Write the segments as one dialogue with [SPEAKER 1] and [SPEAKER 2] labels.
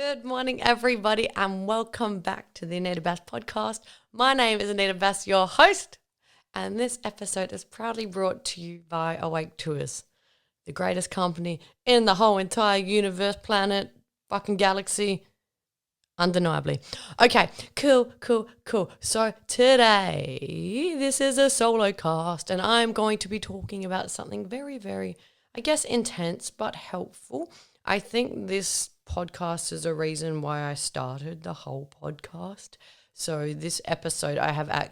[SPEAKER 1] Good morning, everybody, and welcome back to the Anita podcast. My name is Anita Bass, your host, and this episode is proudly brought to you by Awake Tours, the greatest company in the whole entire universe, planet, fucking galaxy, undeniably. Okay, cool. So today, this is a solo cast, and I'm going to be talking about something very, very, I guess, intense but helpful. I think this podcast is a reason why I started the whole podcast. So this episode I have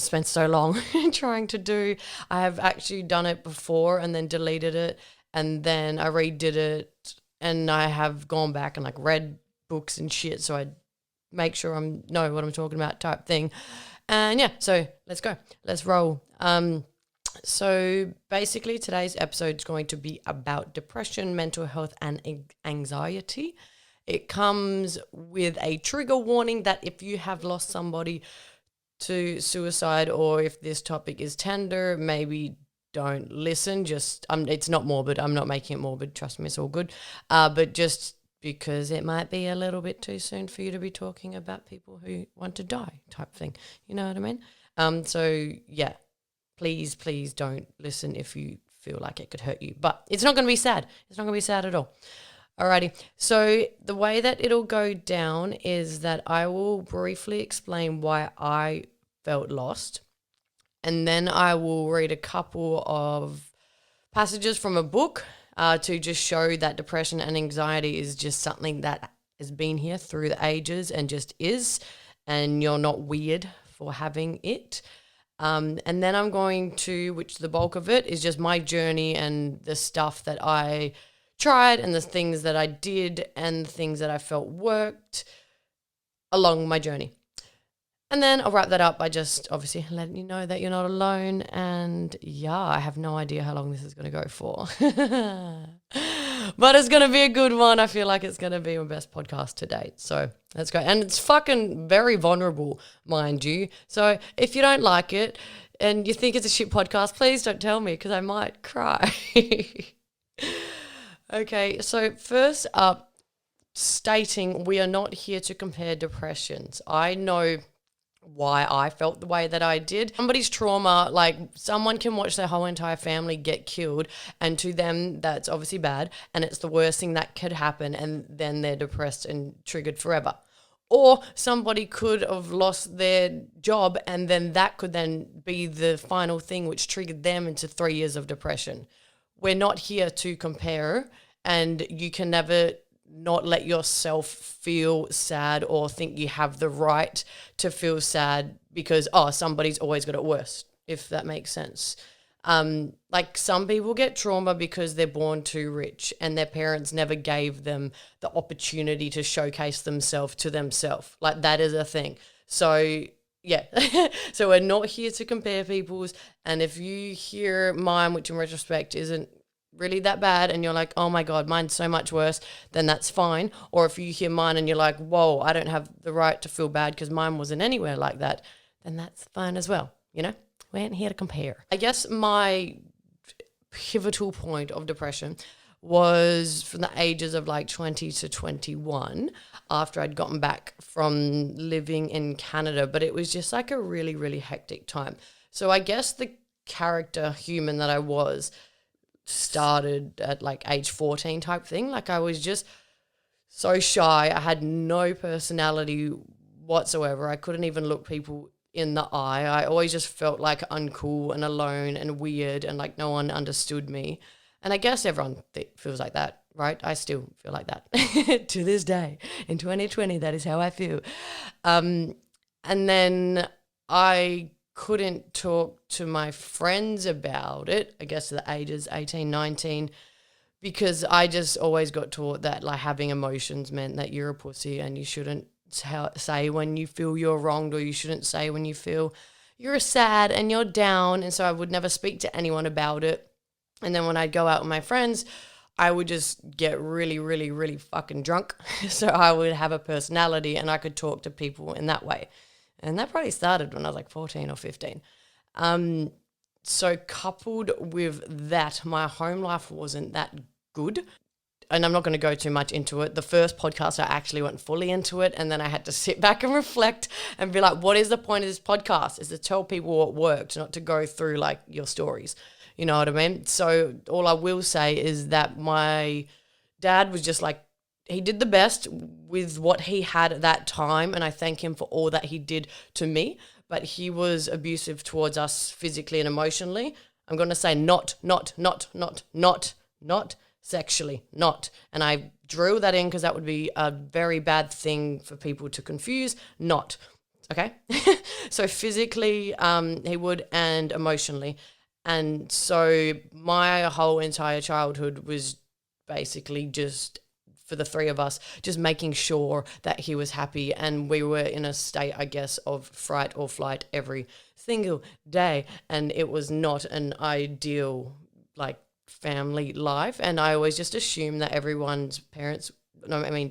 [SPEAKER 1] spent so long trying to do. I have actually done it before and then deleted it, and then I redid it, and I have gone back and read books and shit, so I make sure I know what I'm talking about type thing. And yeah, so let's go. Let's roll. So basically today's episode is going to be about depression, mental health, and anxiety. It comes with a trigger warning that if you have lost somebody to suicide, or if this topic is tender, maybe don't listen. Just it's not morbid. I'm not making it morbid. Trust me, it's all good. But just because it might be a little bit too soon for you to be talking about people who want to die type thing. You know what I mean? So yeah. Please don't listen if you feel like it could hurt you. But it's not going to be sad. It's not going to be sad at all. Alrighty. So the way that it'll go down is that I will briefly explain why I felt lost. And then I will read a couple of passages from a book to just show that depression and anxiety is just something that has been here through the ages and just is. And you're not weird for having it. And then I'm going to, which the bulk of it is just my journey and the stuff that I tried and the things that I did and the things that I felt worked along my journey. And then I'll wrap that up by just obviously letting you know that you're not alone. And yeah, I have no idea how long this is going to go for. But it's going to be a good one. I feel like it's going to be my best podcast to date. So let's go. And it's fucking very vulnerable, mind you. So if you don't like it and you think it's a shit podcast, please don't tell me because I might cry. Okay, so first up, stating we are not here to compare depressions. I know why I felt the way that I did. Somebody's trauma, someone can watch their whole entire family get killed, and to them that's obviously bad and it's the worst thing that could happen, and then they're depressed and triggered forever. Or somebody could have lost their job and then that could then be the final thing which triggered them into 3 years of depression. We're not here to compare, and you can never not let yourself feel sad or think you have the right to feel sad because, somebody's always got it worse, if that makes sense. Some people get trauma because they're born too rich and their parents never gave them the opportunity to showcase themselves to themselves. That is a thing. So yeah, so we're not here to compare people's, and if you hear mine, which in retrospect isn't really that bad, and you're like, oh my God, mine's so much worse, then that's fine. Or if you hear mine and you're like, whoa, I don't have the right to feel bad because mine wasn't anywhere like that, then that's fine as well. You know, we ain't here to compare. I guess my pivotal point of depression was from the ages of 20 to 21 after I'd gotten back from living in Canada, but it was just a really, really hectic time. So I guess the character human that I was started at age 14 type thing. I was just so shy. I had no personality whatsoever. I couldn't even look people in the eye. I always just felt uncool and alone and weird and no one understood me. And I guess everyone feels like that, right? I still feel like that to this day. In 2020, that is how I feel. And then I couldn't talk to my friends about it, I guess at the ages 18, 19, because I just always got taught that having emotions meant that you're a pussy and you shouldn't say when you feel you're wronged, or you shouldn't say when you feel you're sad and you're down. And so I would never speak to anyone about it. And then when I'd go out with my friends, I would just get really, really, really fucking drunk. So I would have a personality and I could talk to people in that way. And that probably started when I was 14 or 15. So coupled with that, my home life wasn't that good. and I'm not going to go too much into it. The first podcast, I actually went fully into it, and then I had to sit back and reflect and be like, what is the point of this podcast? Is to tell people what worked, not to go through like your stories. You know what I mean? So all I will say is that my dad was just like, he did the best with what he had at that time, and I thank him for all that he did to me. But he was abusive towards us physically and emotionally. I'm going to say not sexually, not. And I drew that in because that would be a very bad thing for people to confuse. Not. Okay? So physically, he would, and emotionally. And so my whole entire childhood was basically just, for the three of us, just making sure that he was happy. And we were in a state, I guess, of fright or flight every single day. And it was not an ideal, like, family life. And I always just assumed that everyone's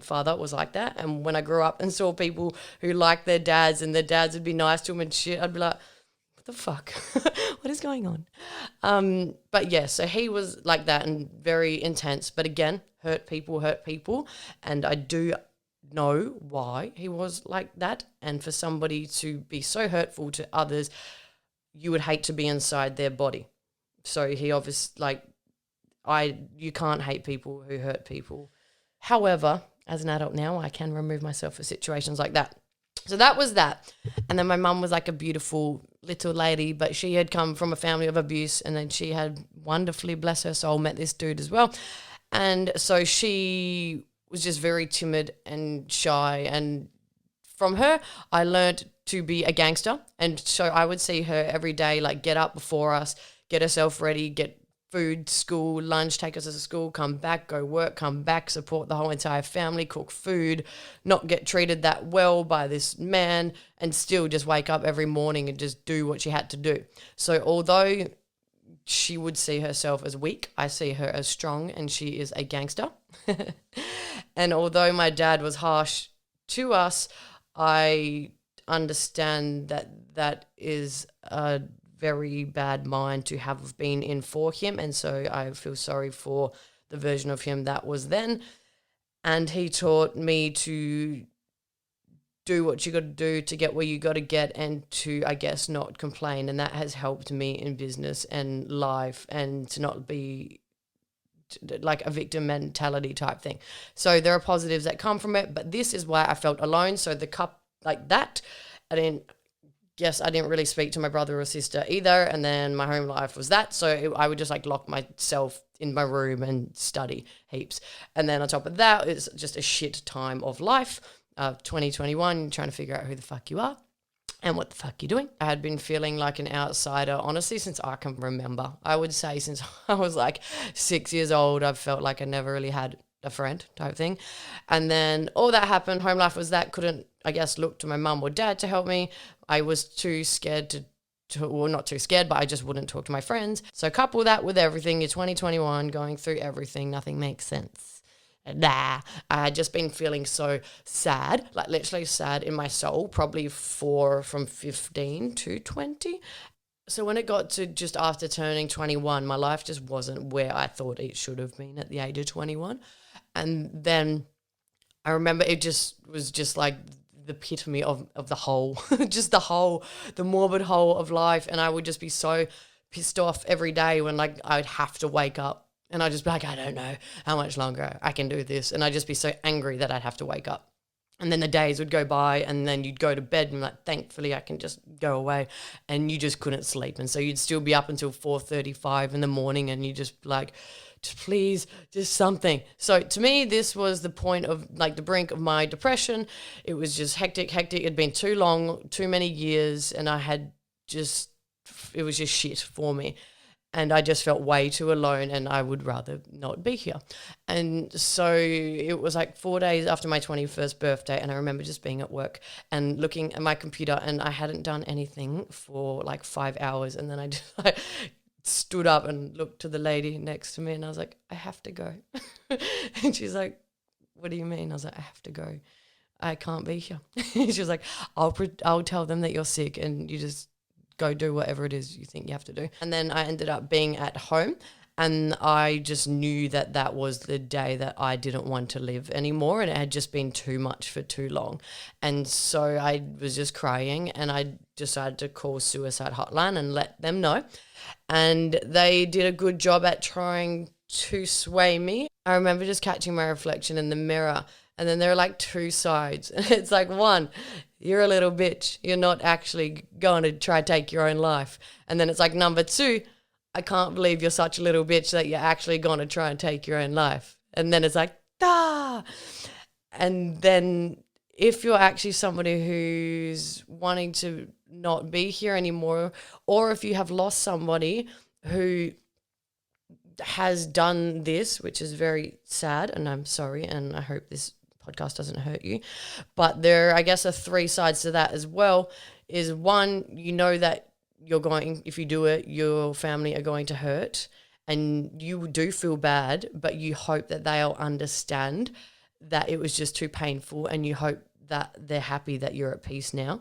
[SPEAKER 1] father was like that. And when I grew up and saw people who liked their dads and their dads would be nice to them and shit, I'd be like, the fuck? What is going on? But yeah, so he was like that and very intense, but again, hurt people. And I do know why he was like that. And for somebody to be so hurtful to others, you would hate to be inside their body. So he obviously, you can't hate people who hurt people. However, as an adult now, I can remove myself for situations like that. So that was that. And then my mum was like a beautiful little lady, but she had come from a family of abuse, and then she had wonderfully, bless her soul, met this dude as well. And so she was just very timid and shy. And from her, I learned to be a gangster. And so I would see her every day, like, get up before us, get herself ready, get food, school, lunch, take us to school, come back, go work, come back, support the whole entire family, cook food, not get treated that well by this man, and still just wake up every morning and just do what she had to do. So although she would see herself as weak, I see her as strong, and she is a gangster. And although my dad was harsh to us, I understand that that is a very bad mind to have been in for him, and so I feel sorry for the version of him that was then. And he taught me to do what you got to do to get where you got to get, and to, I guess, not complain. And that has helped me in business and life, and to not be like a victim mentality type thing. So there are positives that come from it, but this is why I felt alone. So the cup like that, I didn't really speak to my brother or sister either. And then my home life was that. So I would just like lock myself in my room and study heaps. And then on top of that, it's just a shit time of life. 2021, trying to figure out who the fuck you are and what the fuck you're doing. I had been feeling like an outsider, honestly, since I can remember. I would say since I was like 6 years old, I've felt like I never really had a friend type thing. And then all that happened. Home life was that. Couldn't, I guess, look to my mum or dad to help me. I was too scared well, not too scared, but I just wouldn't talk to my friends. So couple that with everything. You're 2021, going through everything. Nothing makes sense. I had just been feeling so sad, like literally sad in my soul, probably from 15 to 20. So when it got to just after turning 21, my life just wasn't where I thought it should have been at the age of 21. And then I remember it just was just like the epitome of the hole, just the morbid hole of life. And I would just be so pissed off every day when like I'd have to wake up, and I'd just be like, I don't know how much longer I can do this. And I'd just be so angry that I'd have to wake up. And then the days would go by, and then you'd go to bed and like, thankfully I can just go away, and you just couldn't sleep. And so you'd still be up until 4:35 in the morning, and you just like, just please, just something. So to me, this was the point of like the brink of my depression. It was just hectic. It'd been too long, too many years, and it was just shit for me. And I just felt way too alone, and I would rather not be here. And so it was like 4 days after my 21st birthday, and I remember just being at work and looking at my computer, and I hadn't done anything for like 5 hours. And then I just like stood up and looked to the lady next to me, and I was like, I have to go. And she's like, what do you mean? I was like, I have to go. I can't be here. She was like, I'll tell them that you're sick, and you just go do whatever it is you think you have to do. And then I ended up being at home, And I just knew that that was the day that I didn't want to live anymore, and it had just been too much for too long. And so I was just crying, and I decided to call suicide hotline and let them know. And they did a good job at trying to sway me. I remember just catching my reflection in the mirror, and then there are like two sides. It's like, one, you're a little bitch. You're not actually going to try to take your own life. And then it's like, number two, I can't believe you're such a little bitch that you're actually going to try and take your own life. And then it's like, ah. And then if you're actually somebody who's wanting to not be here anymore, or if you have lost somebody who has done this, which is very sad, and I'm sorry, and I hope this podcast doesn't hurt you, but there, I guess, are three sides to that as well. Is one, you know that you're going, if you do it, your family are going to hurt, and you do feel bad, but you hope that they'll understand that it was just too painful, and you hope that they're happy that you're at peace now.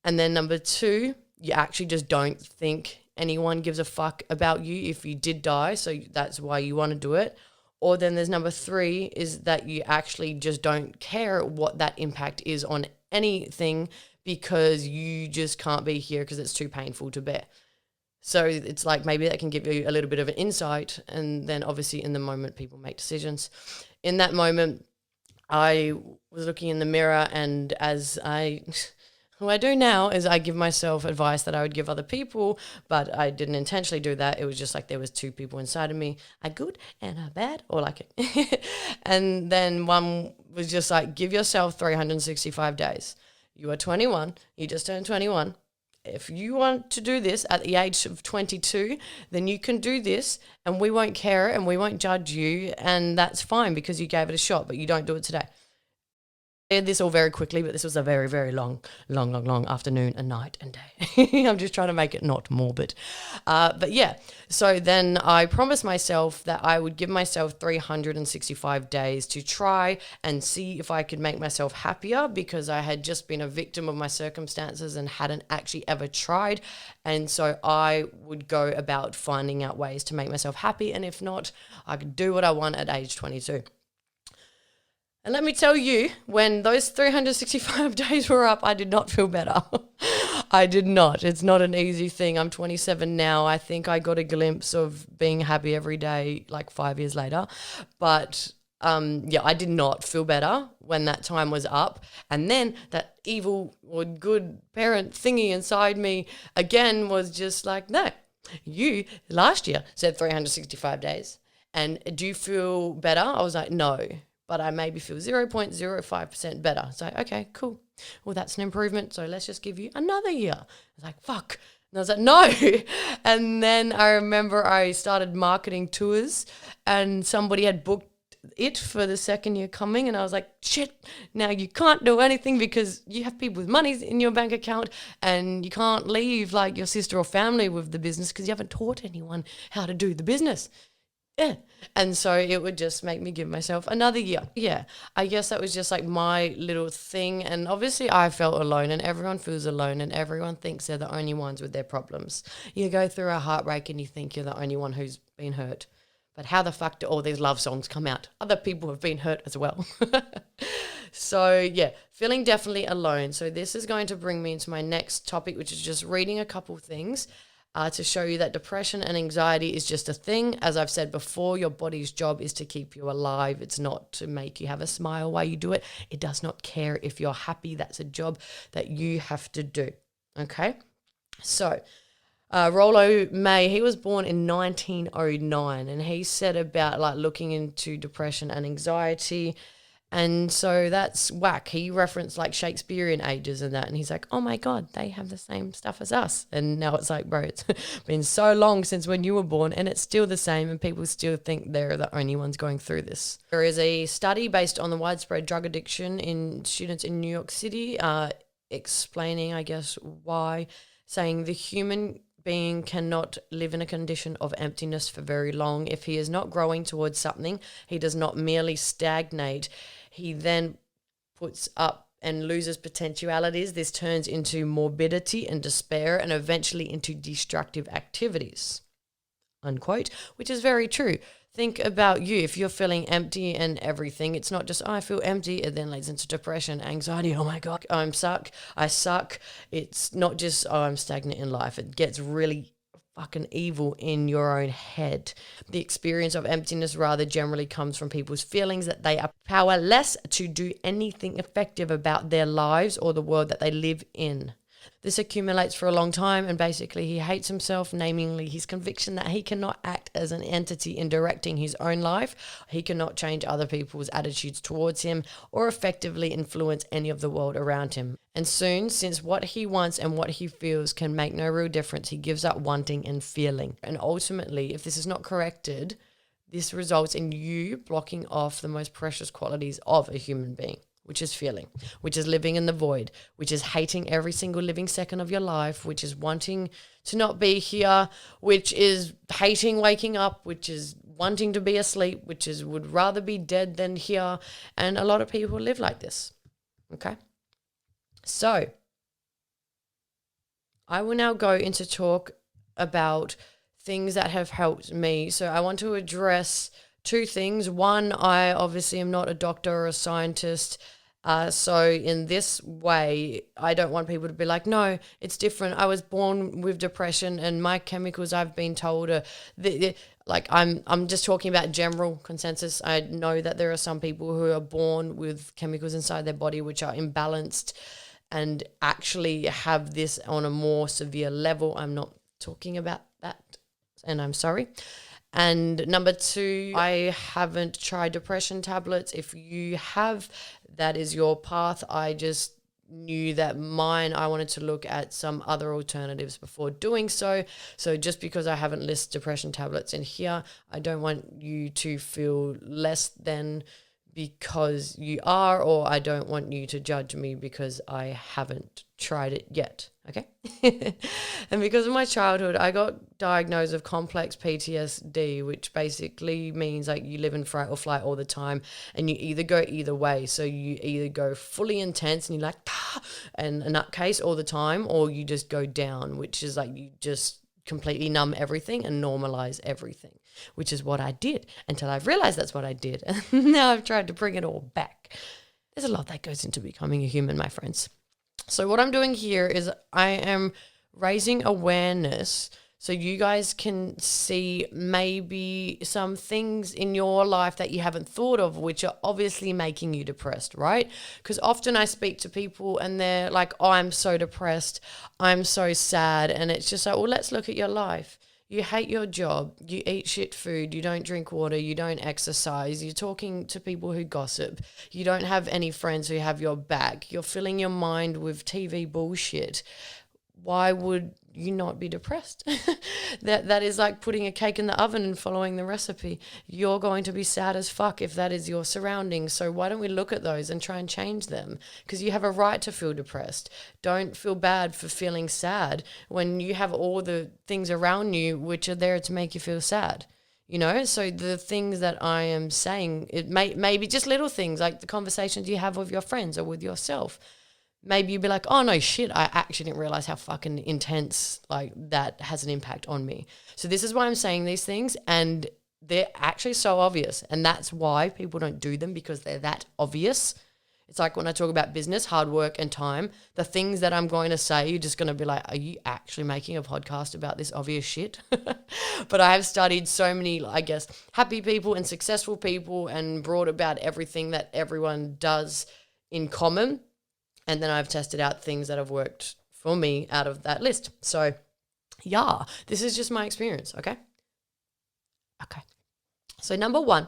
[SPEAKER 1] And then number two, you actually just don't think anyone gives a fuck about you if you did die, so that's why you want to do it. Or then there's number three, is that you actually just don't care what that impact is on anything, because you just can't be here because it's too painful to bear. So it's like, maybe that can give you a little bit of an insight. And then obviously in the moment, people make decisions. In that moment, I was looking in the mirror, and what I do now is I give myself advice that I would give other people, but I didn't intentionally do that. It was just like there was two people inside of me, a good and a bad, or like it. And then one was just like, give yourself 365 days. You are 21. You just turned 21. If you want to do this at the age of 22, then you can do this, and we won't care and we won't judge you, and that's fine because you gave it a shot, but you don't do it today. I did this all very quickly, but this was a very, very long afternoon and night and day. I'm just trying to make it not morbid. But yeah, so then I promised myself that I would give myself 365 days to try and see if I could make myself happier, because I had just been a victim of my circumstances and hadn't actually ever tried. And so I would go about finding out ways to make myself happy. And if not, I could do what I want at age 22. And let me tell you, when those 365 days were up, I did not feel better. I did not. It's not an easy thing. I'm 27 now. I think I got a glimpse of being happy every day like 5 years later. But yeah, I did not feel better when that time was up. And then that evil or good parent thingy inside me again was just like, no, you last year said 365 days. And do you feel better? I was like, no. But I maybe feel 0.05% better. So, okay, cool. Well, that's an improvement. So let's just give you another year. I was like, fuck. And I was like, no. And then I remember I started marketing tours, and somebody had booked it for the second year coming. And I was like, shit, now you can't do anything because you have people with money in your bank account, and you can't leave like your sister or family with the business because you haven't taught anyone how to do the business. Yeah. And so it would just make me give myself another year. Yeah. I guess that was just like my little thing. And obviously I felt alone, and everyone feels alone, and everyone thinks they're the only ones with their problems. You go through a heartbreak and you think you're the only one who's been hurt. But how the fuck do all these love songs come out? Other people have been hurt as well. So yeah, feeling definitely alone. So this is going to bring me into my next topic, which is just reading a couple things. To show you that depression and anxiety is just a thing. As I've said before, your body's job is to keep you alive. It's not to make you have a smile while you do it. It does not care if you're happy. That's a job that you have to do. Okay? So, Rollo May, he was born in 1909, and he said about like looking into depression and anxiety. And so that's whack. He referenced like Shakespearean ages and that, and he's like, oh my God, they have the same stuff as us. And now it's like, bro, it's been so long since when you were born, and it's still the same, and people still think they're the only ones going through this. There is a study based on the widespread drug addiction in students in New York City, explaining, I guess, why, saying the human being cannot live in a condition of emptiness for very long. If he is not growing towards something, he does not merely stagnate. He then puts up and loses potentialities. This turns into morbidity and despair, and eventually into destructive activities. unquote, which is very true. Think about you. If you're feeling empty and everything, it's not just, I feel empty. It then leads into depression, anxiety. Oh my God, I suck. It's not just, I'm stagnant in life. It gets really fucking evil in your own head. The experience of emptiness rather generally comes from people's feelings that they are powerless to do anything effective about their lives or the world that they live in. This accumulates for a long time, and basically he hates himself, namely his conviction that he cannot act as an entity in directing his own life. He cannot change other people's attitudes towards him or effectively influence any of the world around him. And soon, since what he wants and what he feels can make no real difference, he gives up wanting and feeling. And ultimately, if this is not corrected, this results in you blocking off the most precious qualities of a human being, which is feeling, which is living in the void, which is hating every single living second of your life, which is wanting to not be here, which is hating waking up, which is wanting to be asleep, which is would rather be dead than here. And a lot of people live like this, okay? So I will now go into talk about things that have helped me. So I want to address two things. One, I obviously am not a doctor or a scientist. So in this way, I don't want people to be like, no, it's different. I was born with depression and my chemicals, I've been told, like I'm just talking about general consensus. I know that there are some people who are born with chemicals inside their body which are imbalanced and actually have this on a more severe level. I'm not talking about that, and I'm sorry. And number two, I haven't tried depression tablets. If you have, that is your path. I just knew that I wanted to look at some other alternatives before doing so. So just because I haven't listed depression tablets in here, I don't want you to feel less than because you are, or I don't want you to judge me because I haven't tried it yet, okay? And because of my childhood, I got diagnosed with complex PTSD, which basically means like you live in fight or flight all the time, and you either go either way. So you either go fully intense and you're like, and a nutcase all the time, or you just go down, which is like you just completely numb everything and normalize everything, which is what I did until I've realized that's what I did. And now I've tried to bring it all back. There's a lot that goes into becoming a human, my friends. So what I'm doing here is I am raising awareness so you guys can see maybe some things in your life that you haven't thought of, which are obviously making you depressed, right? Because often I speak to people and they're like, oh, I'm so depressed, I'm so sad. And it's just like, well, let's look at your life. You hate your job, you eat shit food, you don't drink water, you don't exercise, you're talking to people who gossip, you don't have any friends who have your back, you're filling your mind with TV bullshit. Why would you not be depressed? That is like putting a cake in the oven and following the recipe. You're going to be sad as fuck if that is your surroundings. So why don't we look at those and try and change them? Because you have a right to feel depressed. Don't feel bad for feeling sad when you have all the things around you which are there to make you feel sad. You know, so the things that I am saying, it may be just little things like the conversations you have with your friends or with yourself. Maybe you'd be like, oh, no, shit, I actually didn't realize how fucking intense, like, that has an impact on me. So this is why I'm saying these things, and they're actually so obvious, and that's why people don't do them, because they're that obvious. It's like when I talk about business, hard work, and time, the things that I'm going to say, you're just going to be like, are you actually making a podcast about this obvious shit? But I have studied so many, I guess, happy people and successful people and brought about everything that everyone does in common. And then I've tested out things that have worked for me out of that list. So, yeah, this is just my experience, okay? Okay. So number one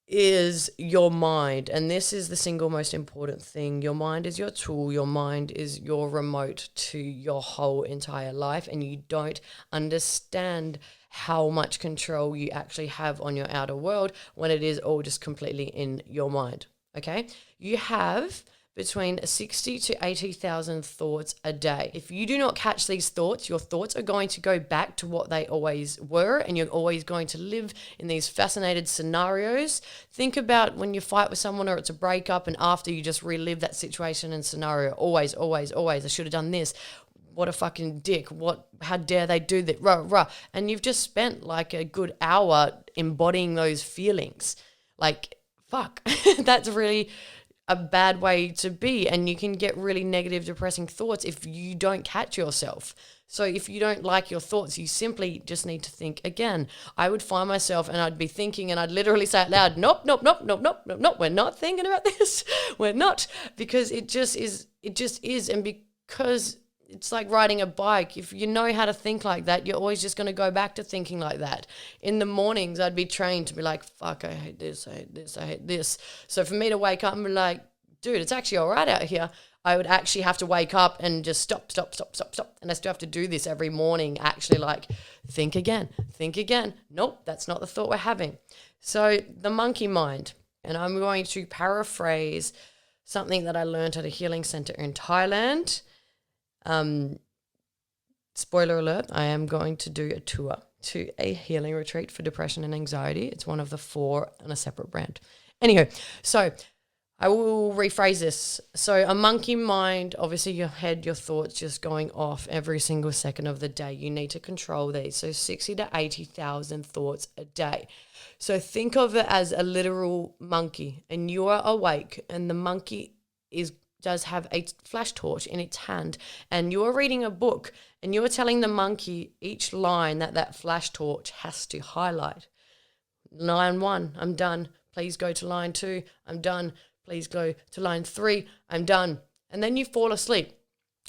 [SPEAKER 1] is your mind. And this is the single most important thing. Your mind is your tool. Your mind is your remote to your whole entire life. And you don't understand how much control you actually have on your outer world when it is all just completely in your mind, okay? You have between 60 to 80,000 thoughts a day. If you do not catch these thoughts, your thoughts are going to go back to what they always were, and you're always going to live in these fascinated scenarios. Think about when you fight with someone or it's a breakup, and after you just relive that situation and scenario. Always, always, always, I should have done this. what a fucking dick, how dare they do that, rah, rah. And you've just spent like a good hour embodying those feelings. Like, fuck, that's really a bad way to be. And you can get really negative, depressing thoughts if you don't catch yourself. So if you don't like your thoughts, you simply just need to think again. I would find myself and I'd be thinking and I'd literally say out loud, nope, nope, nope, nope, nope, nope, nope. We're not thinking about this. We're not, because it just is. And because it's like riding a bike. If you know how to think like that, you're always just going to go back to thinking like that. In the mornings, I'd be trained to be like, fuck, I hate this, I hate this, I hate this. So for me to wake up and be like, dude, it's actually all right out here, I would actually have to wake up and just stop. And I still have to do this every morning, actually like think again. Nope, that's not the thought we're having. So the monkey mind, and I'm going to paraphrase something that I learned at a healing center in Thailand. Spoiler alert, I am going to do a tour to a healing retreat for depression and anxiety. It's one of the 4 on a separate brand. Anywho, so I will rephrase this. So a monkey mind, obviously your head, your thoughts just going off every single second of the day. You need to control these. So 60 to 80,000 thoughts a day. So think of it as a literal monkey, and you are awake, and the monkey does have a flash torch in its hand, and you are reading a book, and you are telling the monkey each line that flash torch has to highlight. Line 1, I'm done. Please go to line 2, I'm done. Please go to line 3, I'm done. And then you fall asleep.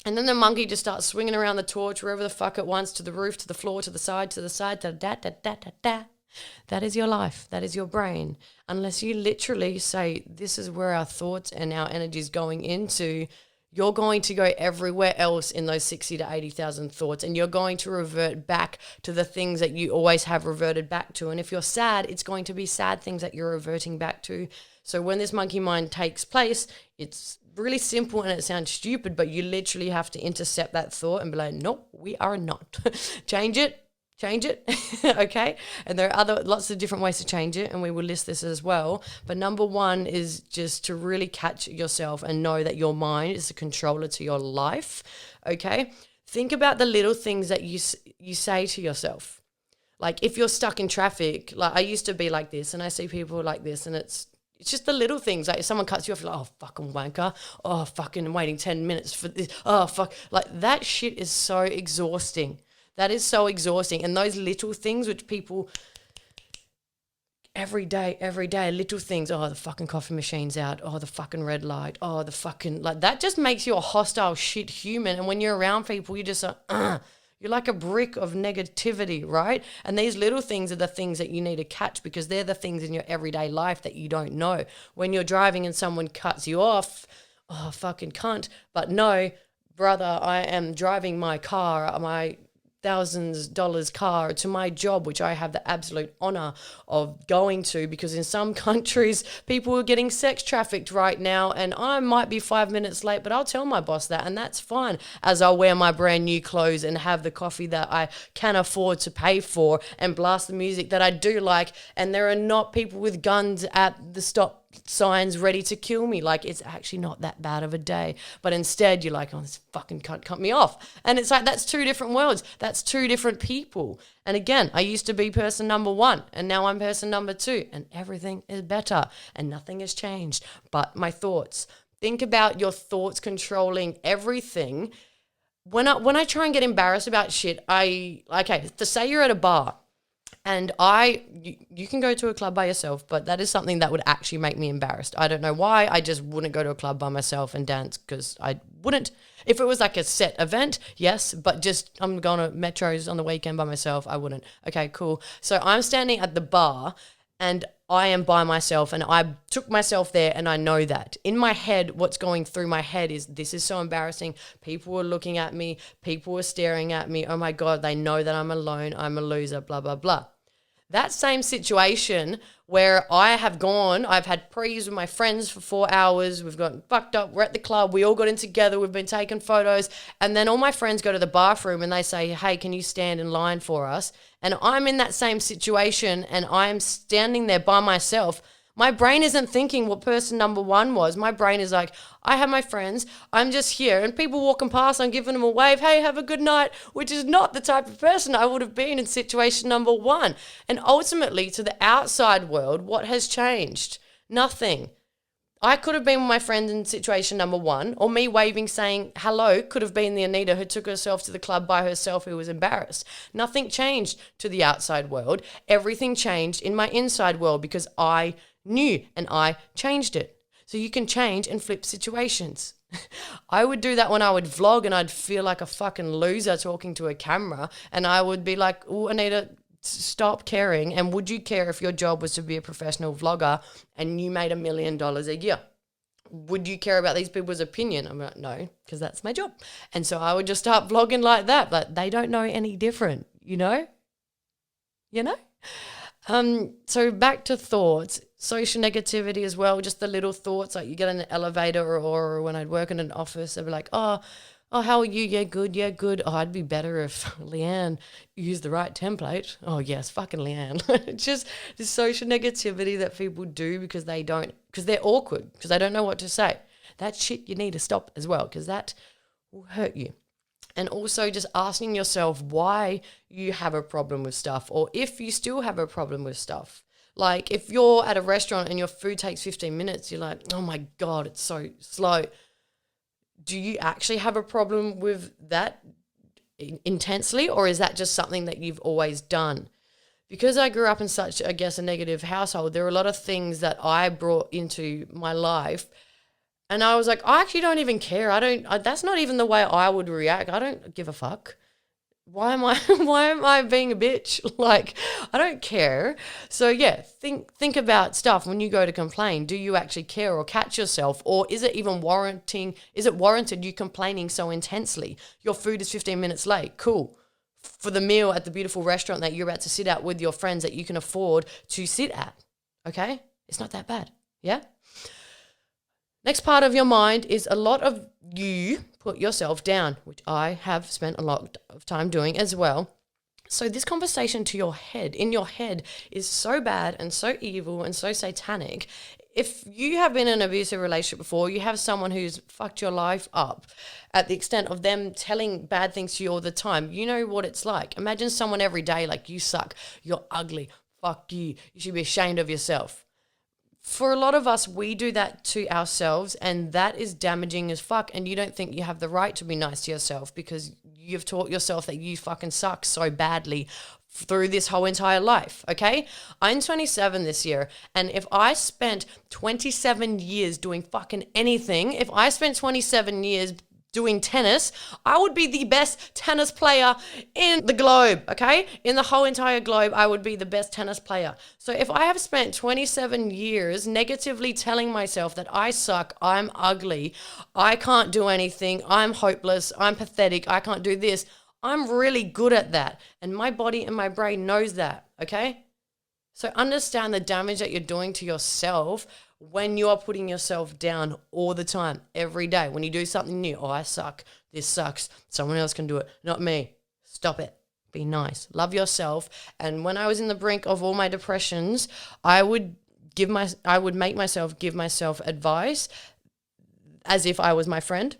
[SPEAKER 1] And then the monkey just starts swinging around the torch wherever the fuck it wants, to the roof, to the floor, to the side, da-da-da-da-da-da. That is your life. That is your brain. Unless you literally say, this is where our thoughts and our energy is going into, you're going to go everywhere else in those 60 to 80,000 thoughts, and you're going to revert back to the things that you always have reverted back to. And if you're sad, it's going to be sad things that you're reverting back to. So when this monkey mind takes place, it's really simple and it sounds stupid, but you literally have to intercept that thought and be like, nope, we are not. Change it. Okay? And there are lots of different ways to change it, and we will list this as well. But number 1 is just to really catch yourself and know that your mind is the controller to your life. Okay? Think about the little things that you say to yourself. Like if you're stuck in traffic, like I used to be like this, and I see people like this, and it's just the little things. Like if someone cuts you off, you're like, oh, fucking wanker. Oh, fucking waiting 10 minutes for this. Oh, fuck. Like that shit is so exhausting. That is so exhausting. And those little things which people every day, little things. Oh, the fucking coffee machine's out. Oh, the fucking red light. Oh, the fucking, like that just makes you a hostile shit human. And when you're around people, you just you're like a brick of negativity, right? And these little things are the things that you need to catch, because they're the things in your everyday life that you don't know. When you're driving and someone cuts you off, oh, fucking cunt. But no, brother, I am driving my car, my $1,000 car to my job, which I have the absolute honor of going to, because in some countries people are getting sex trafficked right now, and I might be 5 minutes late, but I'll tell my boss that, and that's fine, as I'll wear my brand new clothes and have the coffee that I can afford to pay for and blast the music that I do like, and there are not people with guns at the stop signs ready to kill me. Like, it's actually not that bad of a day, but instead you're like, oh, this fucking cunt cut me off. And it's like, that's 2 different worlds. That's 2 different people. And again, I used to be person number 1, and now I'm person number 2, and everything is better and nothing has changed but my thoughts. Think about your thoughts controlling everything. When I try and get embarrassed about shit, to say you're at a bar, and you can go to a club by yourself, but that is something that would actually make me embarrassed. I don't know why. I just wouldn't go to a club by myself and dance, because I wouldn't. If it was like a set event, yes, but just I'm going to Metros on the weekend by myself, I wouldn't. Okay, cool. So I'm standing at the bar and I am by myself, and I took myself there, and I know that. In my head, what's going through my head is, this is so embarrassing. People are looking at me. People are staring at me. Oh my God, they know that I'm alone. I'm a loser, blah, blah, blah. That same situation where I've had prees with my friends for 4 hours, we've gotten fucked up, we're at the club, we all got in together, we've been taking photos, and then all my friends go to the bathroom and they say, hey, can you stand in line for us? And I'm in that same situation and I'm standing there by myself. My brain isn't thinking what person number one was. My brain is like, I have my friends, I'm just here, and people walking past, I'm giving them a wave, hey, have a good night, which is not the type of person I would have been in situation number one. And ultimately, to the outside world, what has changed? Nothing. I could have been with my friend in situation number one, or me waving saying hello could have been the Anita who took herself to the club by herself who was embarrassed. Nothing changed to the outside world. Everything changed in my inside world because I knew and I changed it. So you can change and flip situations. I would do that when I would vlog and I'd feel like a fucking loser talking to a camera, and I would be like, oh, Anita, stop caring. And would you care if your job was to be a professional vlogger and you made $1 million a year? Would you care about these people's opinion? I'm like, no, because that's my job. And so I would just start vlogging like that, but they don't know any different, you know? So back to thoughts, social negativity as well, just the little thoughts, like you get in an elevator or when I'd work in an office, they'd be like, oh, how are you? Yeah, good. Yeah, good. Oh, I'd be better if Leanne used the right template. Oh, yes, fucking Leanne. Just the social negativity that people do because they're awkward, because they don't know what to say. That shit you need to stop as well, because that will hurt you. And also just asking yourself why you have a problem with stuff, or if you still have a problem with stuff. Like if you're at a restaurant and your food takes 15 minutes, you're like, oh my God, it's so slow. Do you actually have a problem with that intensely, or is that just something that you've always done? Because I grew up in such, I guess, a negative household, there are a lot of things that I brought into my life, and I was like, I actually don't even care. That's not even the way I would react. I don't give a fuck. Why am I being a bitch? Like, I don't care. So yeah, think about stuff when you go to complain. Do you actually care, or catch yourself? Or is it warranted you complaining so intensely? Your food is 15 minutes late. Cool. For the meal at the beautiful restaurant that you're about to sit at with your friends that you can afford to sit at. Okay? It's not that bad. Yeah? Next part of your mind is a lot of you put yourself down, which I have spent a lot of time doing as well. So this conversation in your head is so bad and so evil and so satanic. If you have been in an abusive relationship before, you have someone who's fucked your life up at the extent of them telling bad things to you all the time. You know what it's like. Imagine someone every day like, you suck, you're ugly, fuck you, you should be ashamed of yourself. For a lot of us, we do that to ourselves, and that is damaging as fuck, and you don't think you have the right to be nice to yourself because you've taught yourself that you fucking suck so badly through this whole entire life, okay? I'm 27 this year, and if I spent 27 years doing fucking anything, if I spent 27 years doing tennis, I would be the best tennis player in the globe, okay? In the whole entire globe, I would be the best tennis player. So if I have spent 27 years negatively telling myself that I suck, I'm ugly, I can't do anything, I'm hopeless, I'm pathetic, I can't do this, I'm really good at that. And my body and my brain knows that, okay? So understand the damage that you're doing to yourself when you are putting yourself down all the time, every day. When you do something new, oh, I suck, this sucks, someone else can do it, not me. Stop it. Be nice. Love yourself. And when I was in the brink of all my depressions, I would make myself give myself advice as if I was my friend,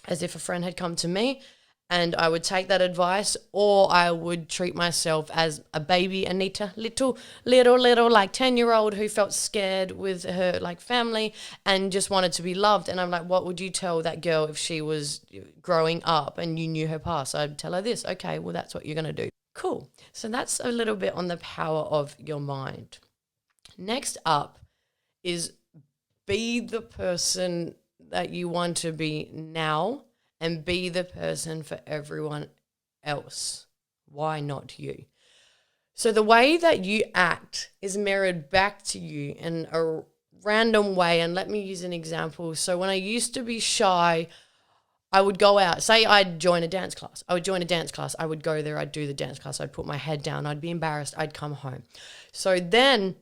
[SPEAKER 1] as if a friend had come to me. And I would take that advice, or I would treat myself as a baby Anita, little, like 10-year-old who felt scared with her like family and just wanted to be loved. And I'm like, what would you tell that girl if she was growing up and you knew her past? I'd tell her this. Okay, well, that's what you're going to do. Cool. So that's a little bit on the power of your mind. Next up is be the person that you want to be now, and be the person for everyone else. Why not you? So the way that you act is mirrored back to you in a random way. And let me use an example. So when I used to be shy, I would go out. Say I'd join a dance class. I would join a dance class. I would go there. I'd do the dance class. I'd put my head down. I'd be embarrassed. I'd come home. So then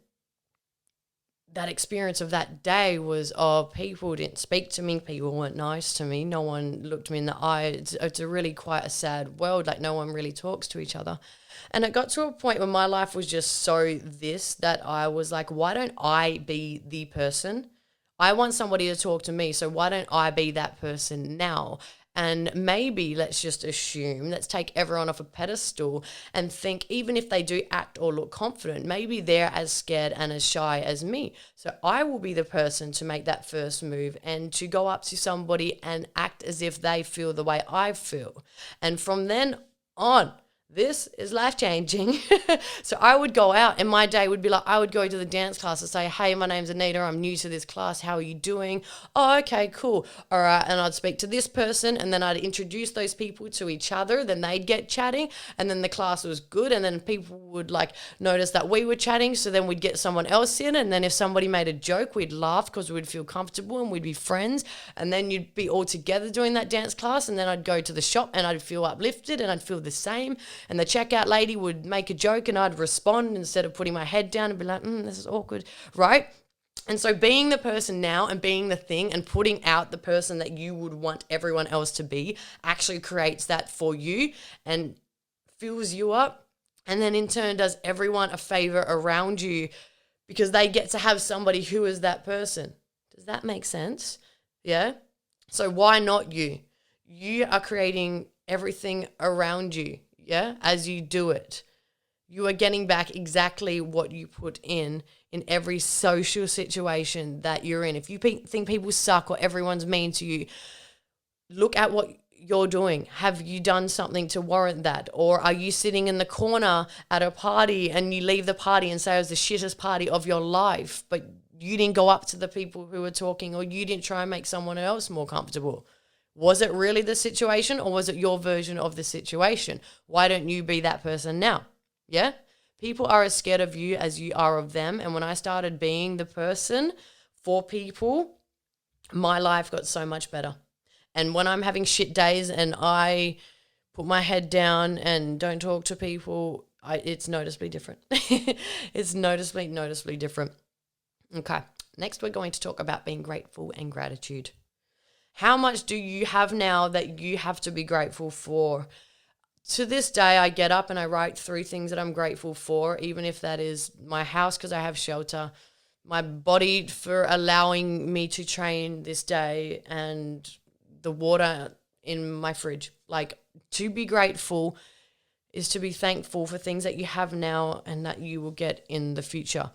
[SPEAKER 1] that experience of that day was, oh, people didn't speak to me, people weren't nice to me, no one looked me in the eye. It's a really quite a sad world, like no one really talks to each other. And it got to a point where my life was just so this that I was like, why don't I be the person? I want somebody to talk to me, so why don't I be that person now? And maybe let's just assume, let's take everyone off a pedestal and think, even if they do act or look confident, maybe they're as scared and as shy as me. So I will be the person to make that first move and to go up to somebody and act as if they feel the way I feel. And from then on, this is life-changing. So I would go out and my day would be like, I would go to the dance class and say, hey, my name's Anita. I'm new to this class. How are you doing? Oh, okay, cool. All right. And I'd speak to this person and then I'd introduce those people to each other. Then they'd get chatting and then the class was good. And then people would like notice that we were chatting. So then we'd get someone else in. And then if somebody made a joke, we'd laugh because we'd feel comfortable and we'd be friends. And then you'd be all together doing that dance class. And then I'd go to the shop and I'd feel uplifted and I'd feel the same. And the checkout lady would make a joke and I'd respond instead of putting my head down and be like, this is awkward, right? And so being the person now and being the thing and putting out the person that you would want everyone else to be actually creates that for you and fills you up. And then in turn does everyone a favor around you because they get to have somebody who is that person. Does that make sense? Yeah. So why not you? You are creating everything around you. Yeah, as you do it, you are getting back exactly what you put in every social situation that you're in. If you think people suck or everyone's mean to you, look at what you're doing. Have you done something to warrant that? Or are you sitting in the corner at a party and you leave the party and say it was the shittest party of your life, but you didn't go up to the people who were talking or you didn't try and make someone else more comfortable? Was it really the situation or was it your version of the situation? Why don't you be that person now? Yeah? People are as scared of you as you are of them. And when I started being the person for people, my life got so much better. And when I'm having shit days and I put my head down and don't talk to people, it's noticeably different. It's noticeably different. Okay. Next, we're going to talk about being grateful and gratitude. How much do you have now that you have to be grateful for? To this day, I get up and I write 3 things that I'm grateful for, even if that is my house because I have shelter, my body for allowing me to train this day, and the water in my fridge. Like, to be grateful is to be thankful for things that you have now and that you will get in the future.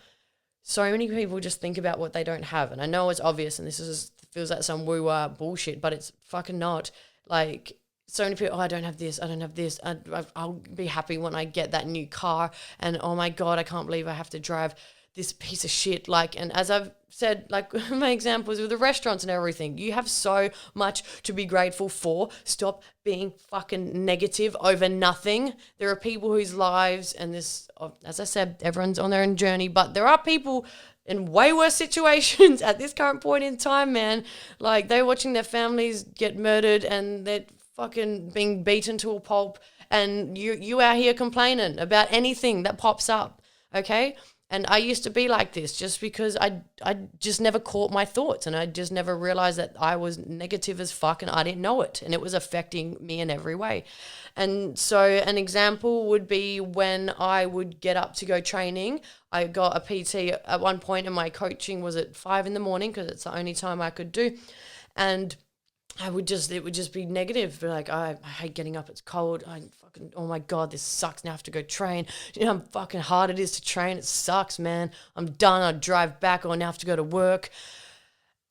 [SPEAKER 1] So many people just think about what they don't have. And I know it's obvious and this feels like some woo-wah bullshit, but it's fucking not. Like, so many people, I don't have this, I'll be happy when I get that new car. And oh my God, I can't believe I have to drive this piece of shit. Like, and as I've said, like my examples with the restaurants and everything, you have so much to be grateful for. Stop being fucking negative over nothing. There are people whose lives, and this, as I said, everyone's on their own journey, but there are people in way worse situations at this current point in time, man. Like, they're watching their families get murdered and they're fucking being beaten to a pulp, and you out here complaining about anything that pops up, okay? And I used to be like this just because I just never caught my thoughts, and I just never realized that I was negative as fuck and I didn't know it, and it was affecting me in every way. And so an example would be when I would get up to go training. I got a PT at one point and my coaching was at 5 a.m. because it's the only time I could do. And it would just be negative. Like, I hate getting up. It's cold. Oh my God, this sucks. Now I have to go train. You know how fucking hard it is to train. It sucks, man. I'm done. I'll drive back or now I have to go to work.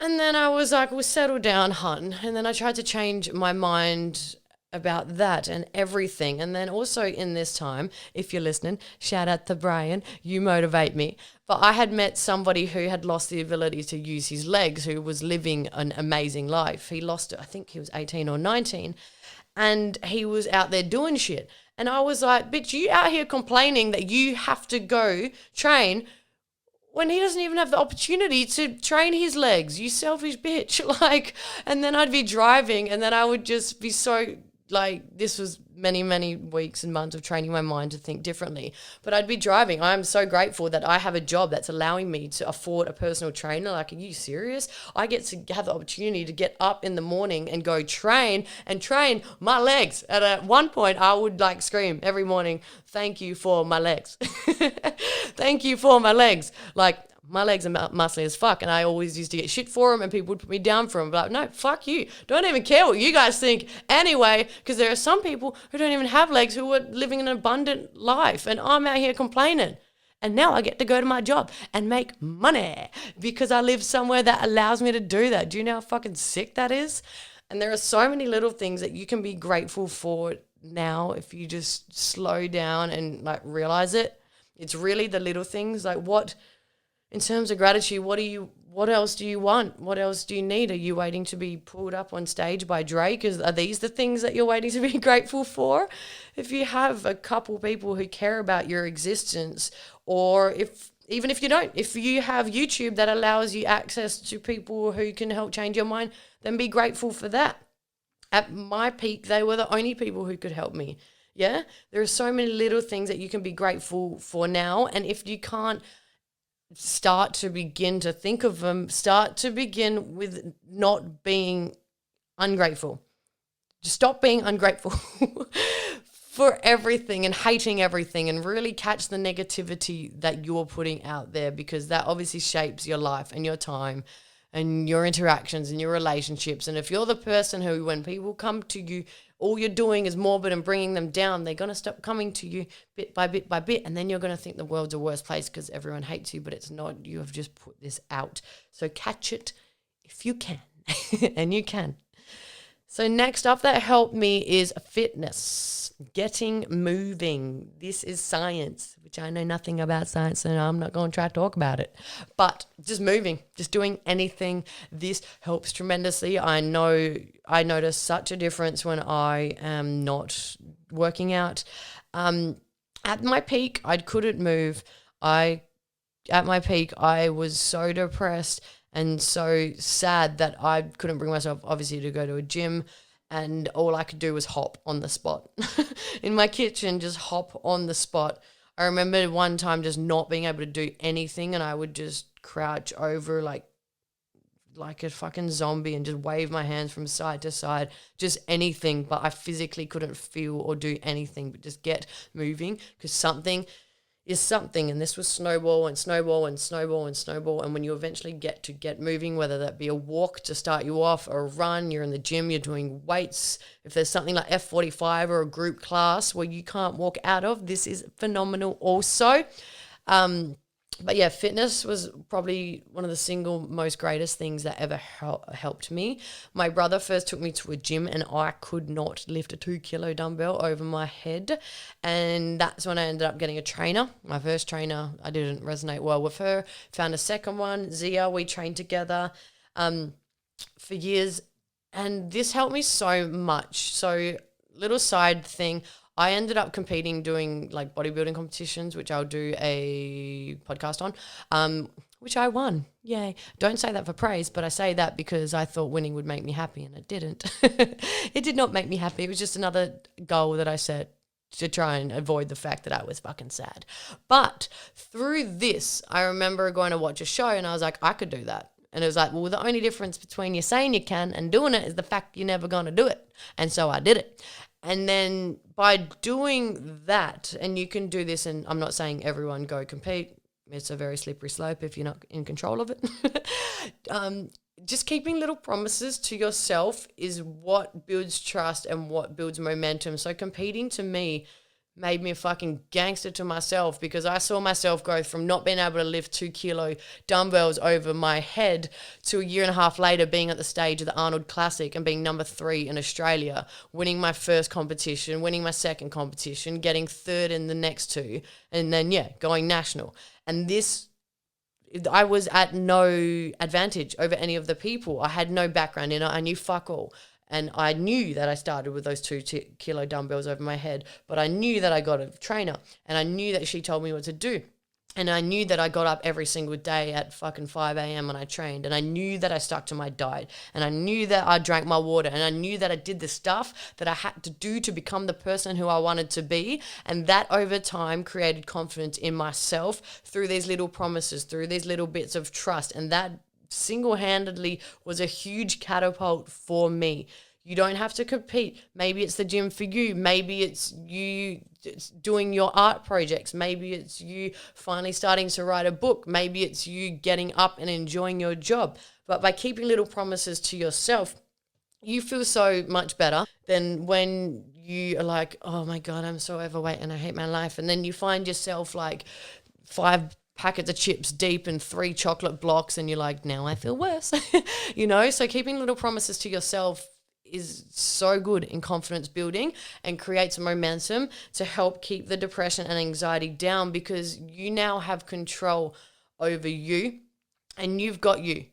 [SPEAKER 1] And then I was like, well, settle down, hun. And then I tried to change my mind about that and everything. And then also in this time, if you're listening, shout out to Brian, you motivate me. But I had met somebody who had lost the ability to use his legs, who was living an amazing life. He lost it, I think he was 18 or 19, and he was out there doing shit. And I was like, bitch, you out here complaining that you have to go train when he doesn't even have the opportunity to train his legs, you selfish bitch. Like, and then I'd be driving and then I would just be so like, this was many, many weeks and months of training my mind to think differently. But I'd be driving. I'm so grateful that I have a job that's allowing me to afford a personal trainer. Like, are you serious? I get to have the opportunity to get up in the morning and go train my legs. At one point, I would like scream every morning, thank you for my legs. Thank you for my legs. Like, my legs are muscly as fuck, and I always used to get shit for them, and people would put me down for them. But like, no, fuck you. Don't even care what you guys think anyway, because there are some people who don't even have legs who are living an abundant life, and I'm out here complaining. And now I get to go to my job and make money because I live somewhere that allows me to do that. Do you know how fucking sick that is? And there are so many little things that you can be grateful for now if you just slow down and like realize it. It's really the little things, like what... In terms of gratitude, what else do you want? What else do you need? Are you waiting to be pulled up on stage by Drake? Are these the things that you're waiting to be grateful for? If you have a couple people who care about your existence, or even if you don't, if you have YouTube that allows you access to people who can help change your mind, then be grateful for that. At my peak, they were the only people who could help me. Yeah? There are so many little things that you can be grateful for now, and if you can't start to begin to think of them, start to begin with not being ungrateful. Just stop being ungrateful for everything and hating everything, and really catch the negativity that you're putting out there, because that obviously shapes your life and your time and your interactions and your relationships. And if you're the person who, when people come to you, all you're doing is morbid and bringing them down, they're going to stop coming to you bit by bit by bit. And then you're going to think the world's a worse place because everyone hates you, but it's not. You have just put this out. So catch it if you can. And you can. So next up that helped me is fitness, getting moving. This is science, which I know nothing about science, and I'm not going to try to talk about it. But just moving, just doing anything, this helps tremendously. I know I notice such a difference when I am not working out. At my peak, I couldn't move. At my peak, I was so depressed and so sad that I couldn't bring myself, obviously, to go to a gym, and all I could do was hop on the spot. In my kitchen, just hop on the spot. I remember one time just not being able to do anything, and I would just crouch over like a fucking zombie and just wave my hands from side to side, just anything, but I physically couldn't feel or do anything but just get moving, because something is something, and this was snowball and snowball and snowball and snowball. And when you eventually get moving, whether that be a walk to start you off or a run, you're in the gym, you're doing weights, if there's something like F45 or a group class where you can't walk out of, this is phenomenal also. But yeah, fitness was probably one of the single most greatest things that ever helped me. My brother first took me to a gym, and I could not lift a 2-kilo dumbbell over my head. And that's when I ended up getting a trainer. My first trainer, I didn't resonate well with her. Found a second one, Zia. We trained together for years. And this helped me so much. So little side thing, I ended up competing, doing like bodybuilding competitions, which I'll do a podcast on, which I won. Yay. Don't say that for praise, but I say that because I thought winning would make me happy, and it didn't. It did not make me happy. It was just another goal that I set to try and avoid the fact that I was fucking sad. But through this, I remember going to watch a show, and I was like, I could do that. And it was like, well, the only difference between you saying you can and doing it is the fact you're never going to do it. And so I did it. And then by doing that, and you can do this, and I'm not saying everyone go compete. It's a very slippery slope if you're not in control of it. Just keeping little promises to yourself is what builds trust and what builds momentum. So competing to me made me a fucking gangster to myself, because I saw myself go from not being able to lift 2-kilo dumbbells over my head to a year and a half later being at the stage of the Arnold Classic and being number 3 in Australia, winning my first competition, winning my second competition, getting third in the next 2, and then, going national. And this, I was at no advantage over any of the people. I had no background in it. I knew fuck all. And I knew that I started with those 2-kilo dumbbells over my head, but I knew that I got a trainer, and I knew that she told me what to do. And I knew that I got up every single day at fucking 5 a.m. and I trained. And I knew that I stuck to my diet. And I knew that I drank my water. And I knew that I did the stuff that I had to do to become the person who I wanted to be. And that over time created confidence in myself through these little promises, through these little bits of trust. And that single-handedly was a huge catapult for me. You don't have to compete. Maybe it's the gym for you. Maybe it's you doing your art projects. Maybe it's you finally starting to write a book. Maybe it's you getting up and enjoying your job. But by keeping little promises to yourself, you feel so much better than when you are like, oh my God, I'm so overweight and I hate my life. And then you find yourself like 5 packets of chips deep and 3 chocolate blocks and you're like, now I feel worse. So keeping little promises to yourself is so good in confidence building and creates momentum to help keep the depression and anxiety down, because you now have control over you and you've got you.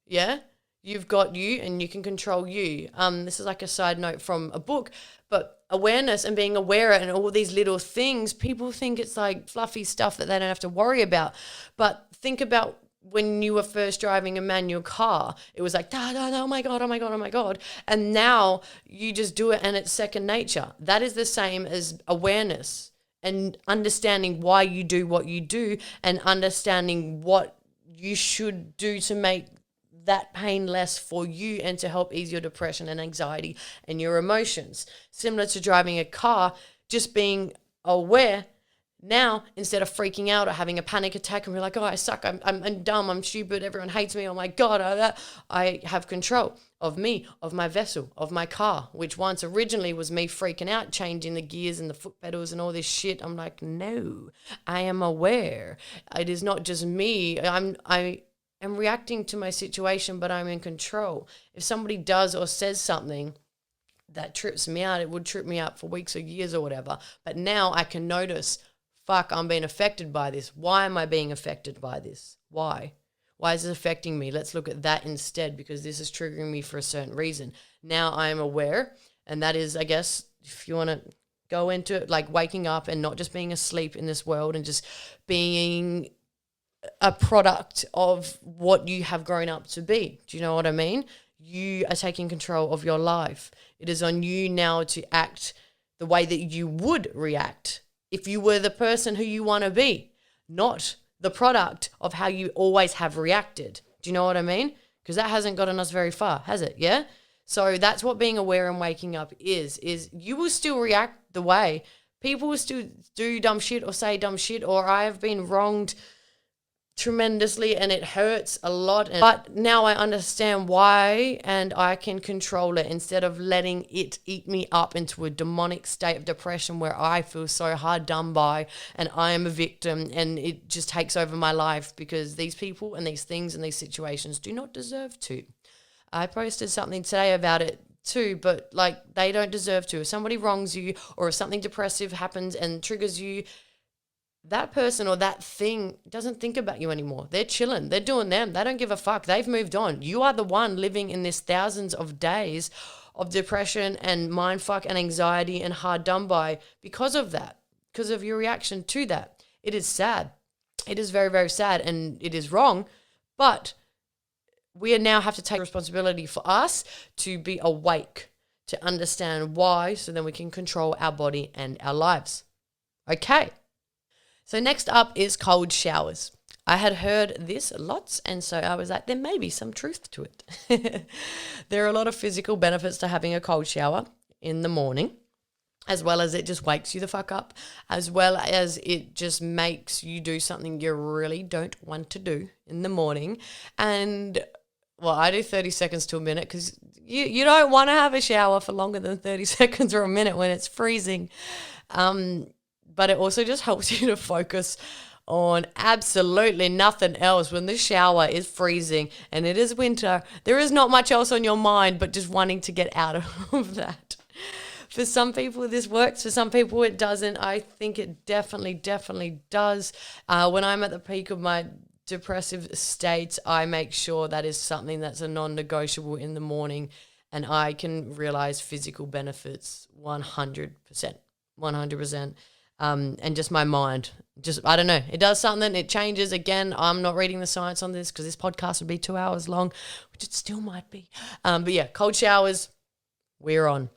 [SPEAKER 1] Yeah? You've got you and you can control you. This is like a side note from a book, but awareness and being aware and all these little things, people think it's like fluffy stuff that they don't have to worry about. But think about when you were first driving a manual car, it was like, da, da, da, oh my God, oh my God, oh my God. And now you just do it and it's second nature. That is the same as awareness and understanding why you do what you do and understanding what you should do to make that pain less for you and to help ease your depression and anxiety and your emotions. Similar to driving a car, just being aware. Now, instead of freaking out or having a panic attack and be like, oh, I suck, I'm dumb, I'm stupid, everyone hates me, oh my God, I have control of me, of my vessel, of my car, which once originally was me freaking out, changing the gears and the foot pedals and all this shit. I'm like, no, I am aware. It is not just me. I am reacting to my situation, but I'm in control. If somebody does or says something that trips me out, it would trip me out for weeks or years or whatever. But now I can notice, fuck, I'm being affected by this. Why am I being affected by this? Why? Why is it affecting me? Let's look at that instead, because this is triggering me for a certain reason. Now I am aware, and that is, I guess, if you want to go into it, like waking up and not just being asleep in this world and just being a product of what you have grown up to be. Do you know what I mean? You are taking control of your life. It is on you now to act the way that you would react if you were the person who you want to be, not the product of how you always have reacted. Do you know what I mean? Because that hasn't gotten us very far, has it? Yeah? So that's what being aware and waking up is you will still react the way. People will still do dumb shit or say dumb shit, or I have been wronged tremendously and it hurts a lot, but now I understand why and I can control it instead of letting it eat me up into a demonic state of depression where I feel so hard done by and I am a victim and it just takes over my life because these people and these things and these situations do not deserve to. I posted something today about it too, but like they don't deserve to. If somebody wrongs you or if something depressive happens and triggers you, that person or that thing doesn't think about you anymore. They're chilling. They're doing them. They don't give a fuck. They've moved on. You are the one living in this thousands of days of depression and mindfuck and anxiety and hard done by because of that, because of your reaction to that. It is sad. It is very, very sad and it is wrong, but we now have to take responsibility for us to be awake, to understand why, so then we can control our body and our lives. Okay. So next up is cold showers. I had heard this lots, and so I was like, there may be some truth to it. There are a lot of physical benefits to having a cold shower in the morning, as well as it just wakes you the fuck up, as well as it just makes you do something you really don't want to do in the morning. And, well, I do 30 seconds to a minute because you don't want to have a shower for longer than 30 seconds or a minute when it's freezing. But it also just helps you to focus on absolutely nothing else when the shower is freezing and it is winter. There is not much else on your mind but just wanting to get out of that. For some people, this works. For some people, it doesn't. I think it definitely does. When I'm at the peak of my depressive states, I make sure that is something that's a non-negotiable in the morning, and I can realize physical benefits 100%. and just my mind. Just, I don't know, it does something, it changes. Again, I'm not reading the science on this because this podcast would be 2 hours long, which it still might be. But yeah, cold showers, we're on.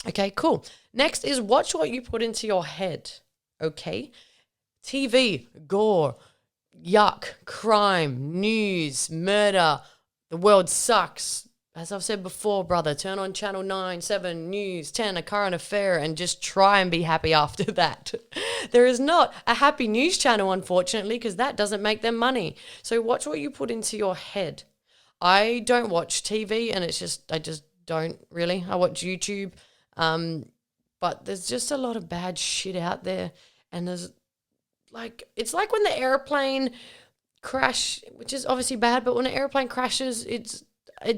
[SPEAKER 1] Okay, cool. Next is watch what you put into your head, okay? TV, gore, yuck, crime, news, murder, the world sucks. As I've said before, brother, turn on channel 9, 7, news, 10, a current affair, and just try and be happy after that. There is not a happy news channel, unfortunately, because that doesn't make them money. So watch what you put into your head. I don't watch TV, and I just don't really. I watch YouTube, but there's just a lot of bad shit out there, and it's like when the airplane crash, which is obviously bad, but when an airplane crashes, it's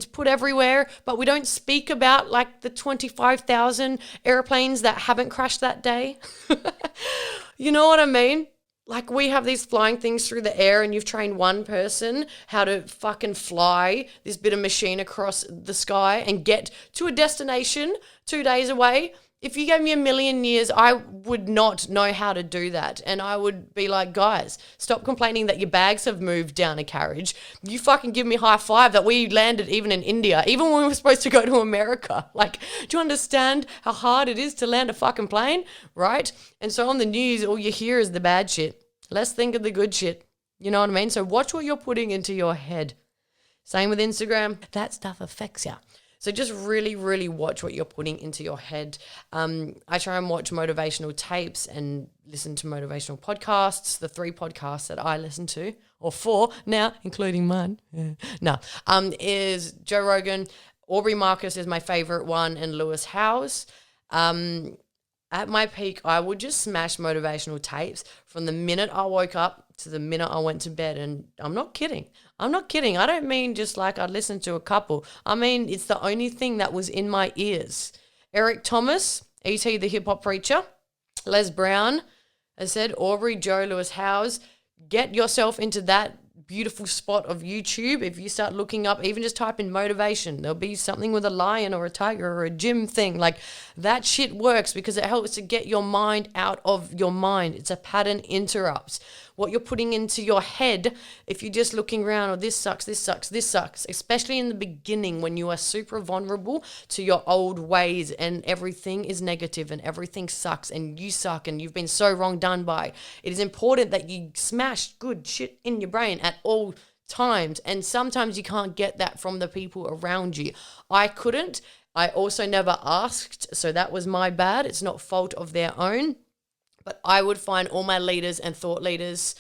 [SPEAKER 1] put everywhere, but we don't speak about like the 25,000 airplanes that haven't crashed that day. You know what I mean? Like, we have these flying things through the air, and you've trained one person how to fucking fly this bit of machine across the sky and get to a destination 2 days away. If you gave me 1,000,000 years, I would not know how to do that. And I would be like, guys, stop complaining that your bags have moved down a carriage. You fucking give me high five that we landed even in India, even when we were supposed to go to America. Like, do you understand how hard it is to land a fucking plane? Right? And so on the news, all you hear is the bad shit. Let's think of the good shit. You know what I mean? So watch what you're putting into your head. Same with Instagram. That stuff affects you. So just really, really watch what you're putting into your head. I try and watch motivational tapes and listen to motivational podcasts. The 3 podcasts that I listen to, or 4 now, including mine, is Joe Rogan. Aubrey Marcus is my favorite one, and Lewis Howes. At my peak, I would just smash motivational tapes from the minute I woke up to the minute I went to bed. And I'm not kidding. I don't mean just like I'd listen to a couple. I mean, it's the only thing that was in my ears. Eric Thomas, E.T. the hip hop preacher, Les Brown, as I said, Aubrey, Joe, Lewis Howes. Get yourself into that beautiful spot of YouTube. If you start looking up, even just type in motivation, there'll be something with a lion or a tiger or a gym thing. Like, that shit works because it helps to get your mind out of your mind. It's a pattern interrupts. What you're putting into your head, if you're just looking around, oh, this sucks, especially in the beginning when you are super vulnerable to your old ways and everything is negative and everything sucks and you suck and you've been so wrong done by. It is important that you smash good shit in your brain at all times, and sometimes you can't get that from the people around you. I couldn't. I also never asked, so that was my bad. It's not fault of their own. But I would find all my leaders and thought leaders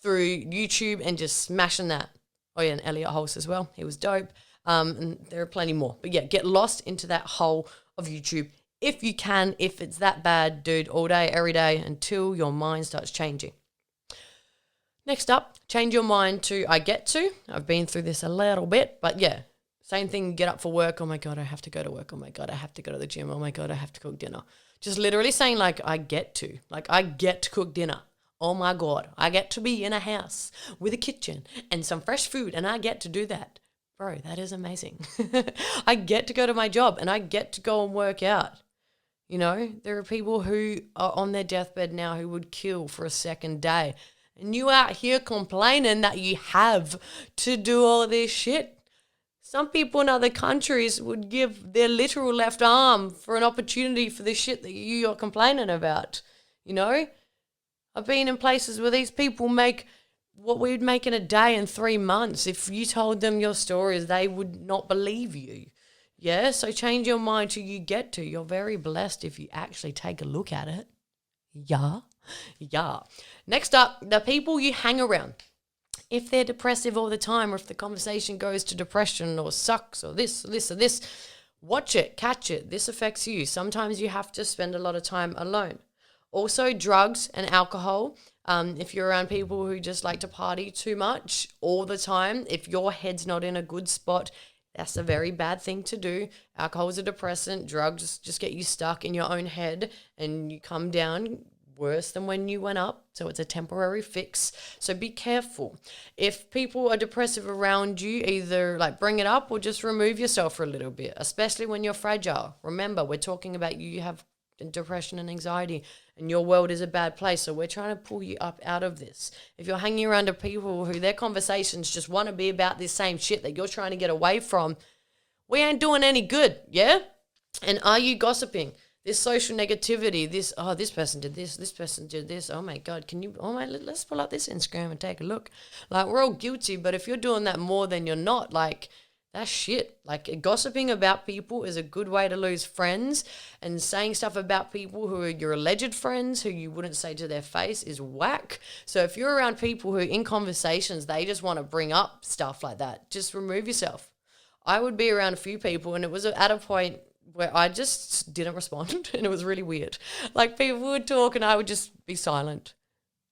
[SPEAKER 1] through YouTube and just smashing that. Oh yeah, and Elliot Hulse as well. He was dope. And there are plenty more. But yeah, get lost into that hole of YouTube if you can, if it's that bad, dude, all day, every day, until your mind starts changing. Next up, change your mind to I get to. I've been through this a little bit, but yeah, same thing, get up for work. Oh my God, I have to go to work. Oh my God, I have to go to the gym. Oh my God, I have to cook dinner. Just literally saying like, I get to cook dinner. Oh my God, I get to be in a house with a kitchen and some fresh food and I get to do that. Bro, that is amazing. I get to go to my job and I get to go and work out. You know, there are people who are on their deathbed now who would kill for a second day. And you out here complaining that you have to do all this shit. Some people in other countries would give their literal left arm for an opportunity for the shit that you're complaining about. You know? I've been in places where these people make what we would make in a day in 3 months. If you told them your stories, they would not believe you. Yeah? So change your mind till you get to. You're very blessed if you actually take a look at it. Yeah? Yeah. Next up, the people you hang around. If they're depressive all the time, or if the conversation goes to depression or sucks or this, watch it, catch it. This affects you. Sometimes you have to spend a lot of time alone. Also, drugs and alcohol. If you're around people who just like to party too much all the time, if your head's not in a good spot, that's a very bad thing to do. Alcohol is a depressant. Drugs just get you stuck in your own head and you come down worse than when you went up. So it's a temporary fix. So be careful. If people are depressive around you, either like bring it up or just remove yourself for a little bit, especially when you're fragile. Remember, we're talking about you have depression and anxiety, and your world is a bad place. So we're trying to pull you up out of this. If you're hanging around with people who their conversations just want to be about this same shit that you're trying to get away from, we ain't doing any good, yeah? And are you gossiping? This social negativity, this person did this person did this. Oh my God, let's pull up this Instagram and take a look. Like, we're all guilty, but if you're doing that more than you're not, like, that's shit. Like, gossiping about people is a good way to lose friends, and saying stuff about people who are your alleged friends who you wouldn't say to their face is whack. So if you're around people who in conversations, they just want to bring up stuff like that, just remove yourself. I would be around a few people, and it was at a point where I just didn't respond, and it was really weird. Like, people would talk and I would just be silent.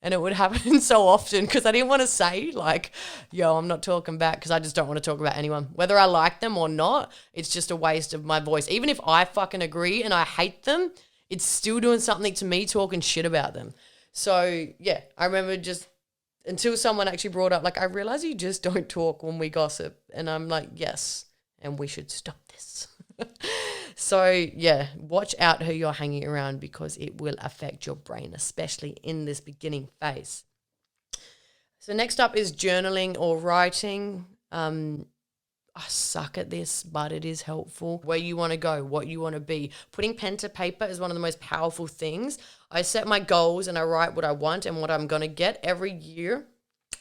[SPEAKER 1] And it would happen so often because I didn't want to say, like, yo, I'm not talking back, because I just don't want to talk about anyone. Whether I like them or not, it's just a waste of my voice. Even if I fucking agree and I hate them, it's still doing something to me talking shit about them. So, yeah, I remember just until someone actually brought up, like, I realize you just don't talk when we gossip. And I'm like, yes, and we should stop this. So, yeah, watch out who you're hanging around, because it will affect your brain, especially in this beginning phase. So next up is journaling or writing. I suck at this, but it is helpful. Where you want to go, what you want to be. Putting pen to paper is one of the most powerful things. I set my goals and I write what I want and what I'm going to get every year.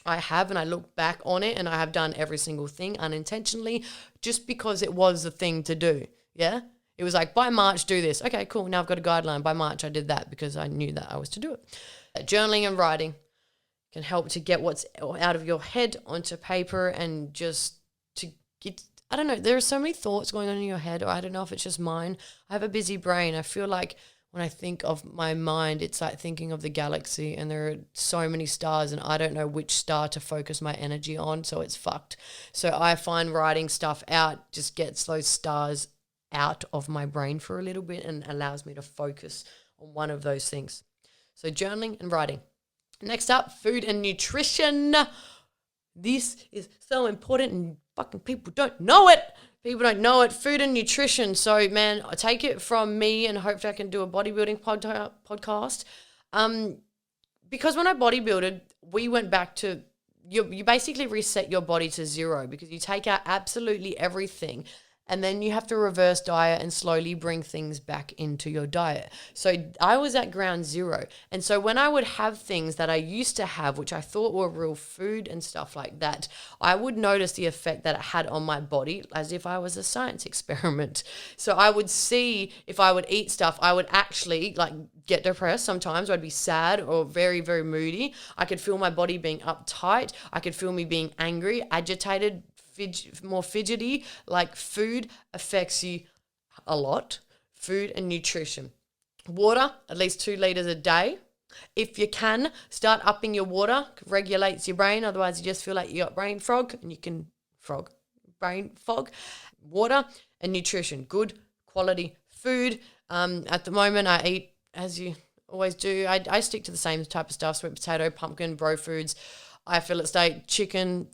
[SPEAKER 1] I have, and I look back on it, and I have done every single thing unintentionally just because it was the thing to do. Yeah. It was like, by March, do this. Okay, cool. Now I've got a guideline. By March, I did that because I knew that I was to do it. Journaling and writing can help to get what's out of your head onto paper, and just to get, I don't know, there are so many thoughts going on in your head, or I don't know if it's just mine. I have a busy brain. I feel like when I think of my mind, it's like thinking of the galaxy, and there are so many stars, and I don't know which star to focus my energy on, so it's fucked. So I find writing stuff out just gets those stars out of my brain for a little bit and allows me to focus on one of those things. So journaling and writing. Next up, food and nutrition. This is so important, and fucking people don't know it. People don't know it. Food and nutrition. So, man, I take it from me, and hopefully I can do a bodybuilding podcast. Because when I bodybuilded, we went back to, you basically reset your body to zero, because you take out absolutely everything, and then you have to reverse diet and slowly bring things back into your diet. So I was at ground zero. And so when I would have things that I used to have, which I thought were real food and stuff like that, I would notice the effect that it had on my body, as if I was a science experiment. So I would see if I would eat stuff, I would actually like get depressed sometimes. I'd be sad or very, very moody. I could feel my body being uptight. I could feel me being angry, agitated, more fidgety. Like, food affects you a lot. Food and nutrition. Water, at least 2 liters a day. If you can, start upping your water. Regulates your brain. Otherwise, you just feel like you got brain fog, and you can brain fog. Water and nutrition. Good quality food. At the moment, I eat, as you always do, I stick to the same type of stuff: sweet potato, pumpkin, bro foods. I fillet steak, chicken,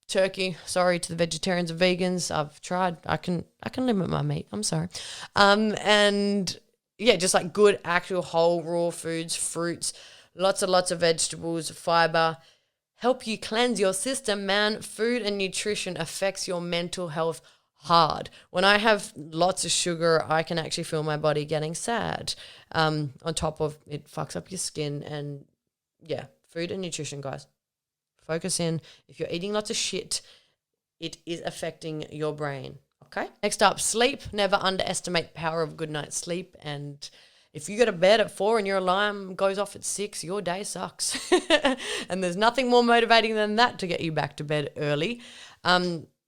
[SPEAKER 1] turkey. Sorry to the vegetarians and vegans. I've tried. I can limit my meat. I'm sorry. And yeah, just like good actual whole raw foods, fruits, lots of vegetables, fiber, help you cleanse your system, man. Food and nutrition affects your mental health hard. When I have lots of sugar, I can actually feel my body getting sad. On top of it fucks up your skin. And yeah, food and nutrition, guys. Focus in. If you're eating lots of shit, it is affecting your brain. Okay. Next up, sleep. Never underestimate the power of a good night's sleep. And if you go to bed at 4 and your alarm goes off at 6, your day sucks. And there's nothing more motivating than that to get you back to bed early.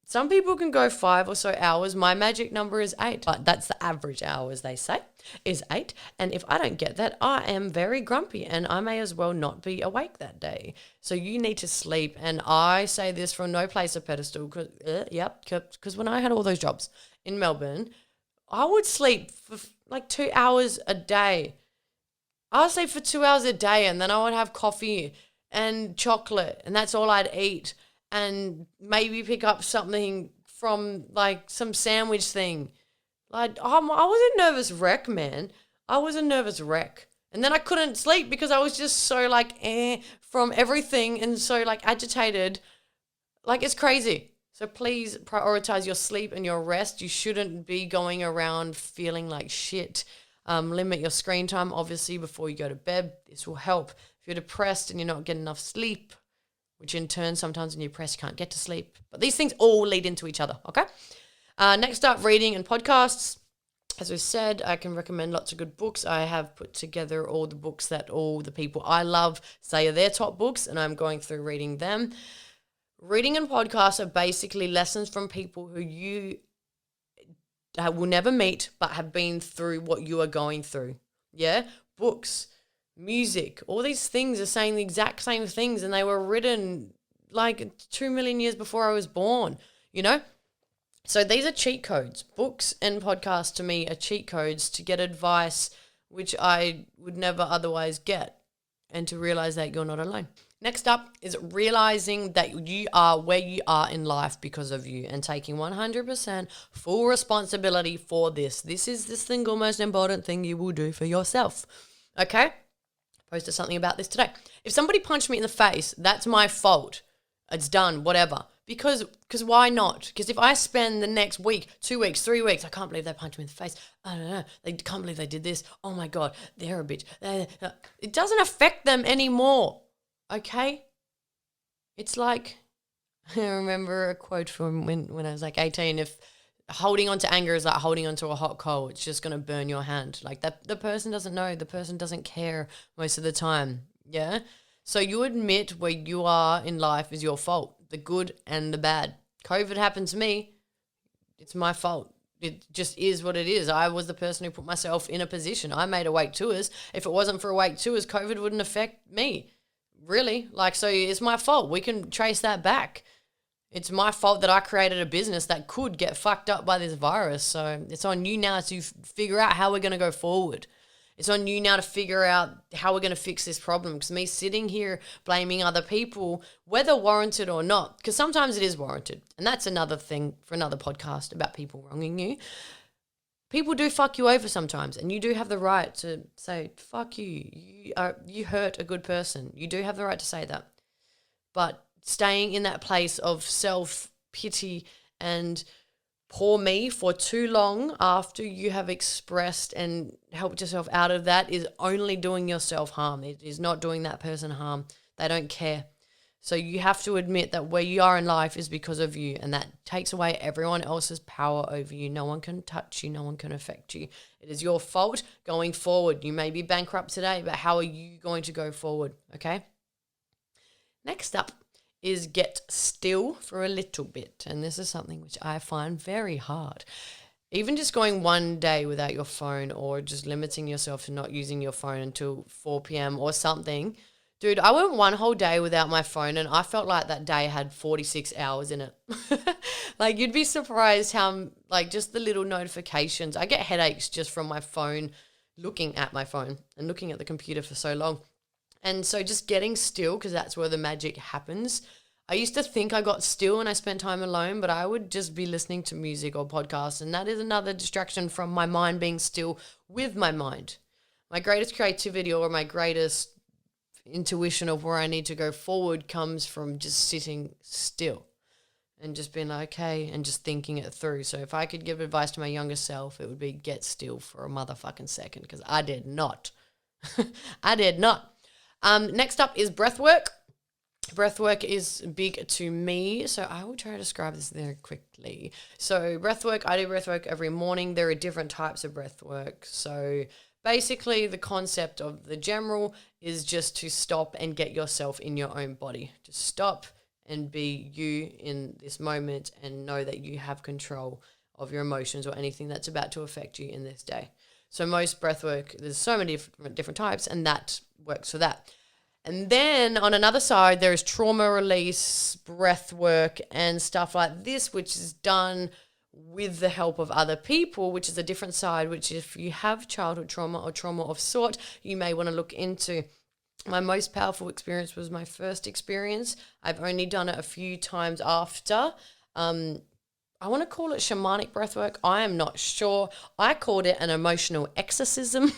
[SPEAKER 1] Some people can go 5 or so hours. My magic number is 8, but that's the average hours, they say, is 8. And if I don't get that, I am very grumpy, and I may as well not be awake that day. So you need to sleep. And I say this from no place of pedestal, because when I had all those jobs in Melbourne, I would sleep for like 2 hours a day. I would sleep for 2 hours a day, and then I would have coffee and chocolate, and that's all I'd eat. And maybe pick up something from like some sandwich thing. Like, I was a nervous wreck, man. I was a nervous wreck. And then I couldn't sleep because I was just so like from everything and so like agitated. Like it's crazy. So please prioritize your sleep and your rest. You shouldn't be going around feeling like shit. Limit your screen time, obviously, before you go to bed. This will help. If you're depressed and you're not getting enough sleep, which in turn, sometimes when you're depressed, you can't get to sleep. But these things all lead into each other, okay? Next up, reading and podcasts. As I said, I can recommend lots of good books. I have put together all the books that all the people I love say are their top books, and I'm going through reading them. Reading and podcasts are basically lessons from people who you will never meet but have been through what you are going through. Yeah? Books, music, all these things are saying the exact same things, and they were written like 2 million years before I was born, you know? So these are cheat codes. Books and podcasts to me are cheat codes to get advice which I would never otherwise get, and to realize that you're not alone. Next up is realizing that you are where you are in life because of you, and taking 100% full responsibility for this. This is the single most important thing you will do for yourself. Okay? I posted something about this today. If somebody punched me in the face, that's my fault. It's done, whatever. Because why not? Because if I spend the next week, 2 weeks, 3 weeks, I can't believe they punched me in the face. I don't know. They can't believe they did this. Oh my God, they're a bitch. It doesn't affect them anymore. Okay? It's like, I remember a quote from when I was like 18, if holding on to anger is like holding on to a hot coal, it's just going to burn your hand. Like that, the person doesn't know. The person doesn't care most of the time. Yeah? So you admit where you are in life is your fault, the good and the bad. COVID happened to me. It's my fault. It just is what it is. I was the person who put myself in a position. I made awake tours. If it wasn't for awake tours, COVID wouldn't affect me. Really? Like, so it's my fault. We can trace that back. It's my fault that I created a business that could get fucked up by this virus. So it's on you now to figure out how we're going to go forward. It's on you now to figure out how we're going to fix this problem. Because me sitting here blaming other people, whether warranted or not, because sometimes it is warranted. And that's another thing for another podcast about people wronging you. People do fuck you over sometimes, and you do have the right to say, fuck you. You hurt a good person. You do have the right to say that. But staying in that place of self-pity and poor me for too long after you have expressed and helped yourself out of that is only doing yourself harm. It is not doing that person harm. They don't care. So you have to admit that where you are in life is because of you, and that takes away everyone else's power over you. No one can touch you. No one can affect you. It is your fault going forward. You may be bankrupt today, but how are you going to go forward? Okay? Next up is get still for a little bit. And this is something which I find very hard. Even just going one day without your phone, or just limiting yourself to not using your phone until 4 p.m. or something. Dude, I went one whole day without my phone, and I felt like that day had 46 hours in it. Like, you'd be surprised how, like, just the little notifications. I get headaches just from my phone, looking at my phone and looking at the computer for so long. And so just getting still, because that's where the magic happens. I used to think I got still when I spent time alone, but I would just be listening to music or podcasts, and that is another distraction from my mind being still with my mind. My greatest creativity or my greatest intuition of where I need to go forward comes from just sitting still and just being like, okay, and just thinking it through. So if I could give advice to my younger self, it would be get still for a motherfucking second, because I did not. I did not. Next up is breath work. Breath work is big to me, so I will try to describe this very quickly. So breath work, I do breath work every morning. There are different types of breath work. So basically the concept of the general is just to stop and get yourself in your own body. Just stop and be you in this moment, and know that you have control of your emotions or anything that's about to affect you in this day. So most breath work, there's so many different types, and that works for that. And then on another side, there is trauma release, breath work, and stuff like this, which is done with the help of other people, which is a different side, which if you have childhood trauma or trauma of sort, you may want to look into. My most powerful experience was my first experience. I've only done it a few times after. I want to call it shamanic breathwork. I am not sure. I called it an emotional exorcism.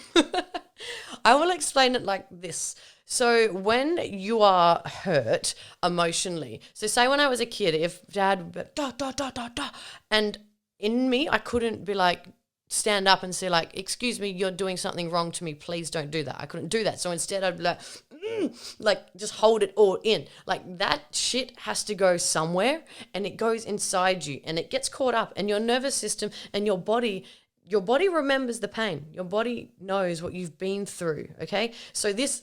[SPEAKER 1] I will explain it like this. So when you are hurt emotionally, so say when I was a kid, if dad would be like, da, da, da, da, da, and in me, I couldn't be like, stand up and say like, excuse me, you're doing something wrong to me. Please don't do that. I couldn't do that. So instead I'd be like just hold it all in. Like that shit has to go somewhere and it goes inside you and it gets caught up and your nervous system and your body remembers the pain. Your body knows what you've been through, okay? So this,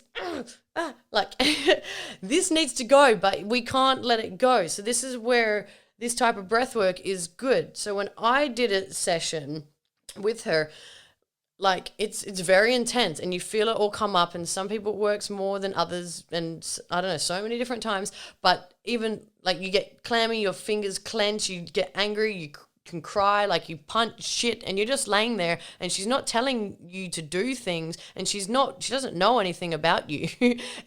[SPEAKER 1] this needs to go, but we can't let it go. So this is where this type of breath work is good. So when I did a session with her, like it's very intense and you feel it all come up, and some people it works more than others, and I don't know, so many different times. But even like you get clammy, your fingers clench, you get angry, you can cry, like you punch shit, and you're just laying there and she's not telling you to do things, and she doesn't know anything about you.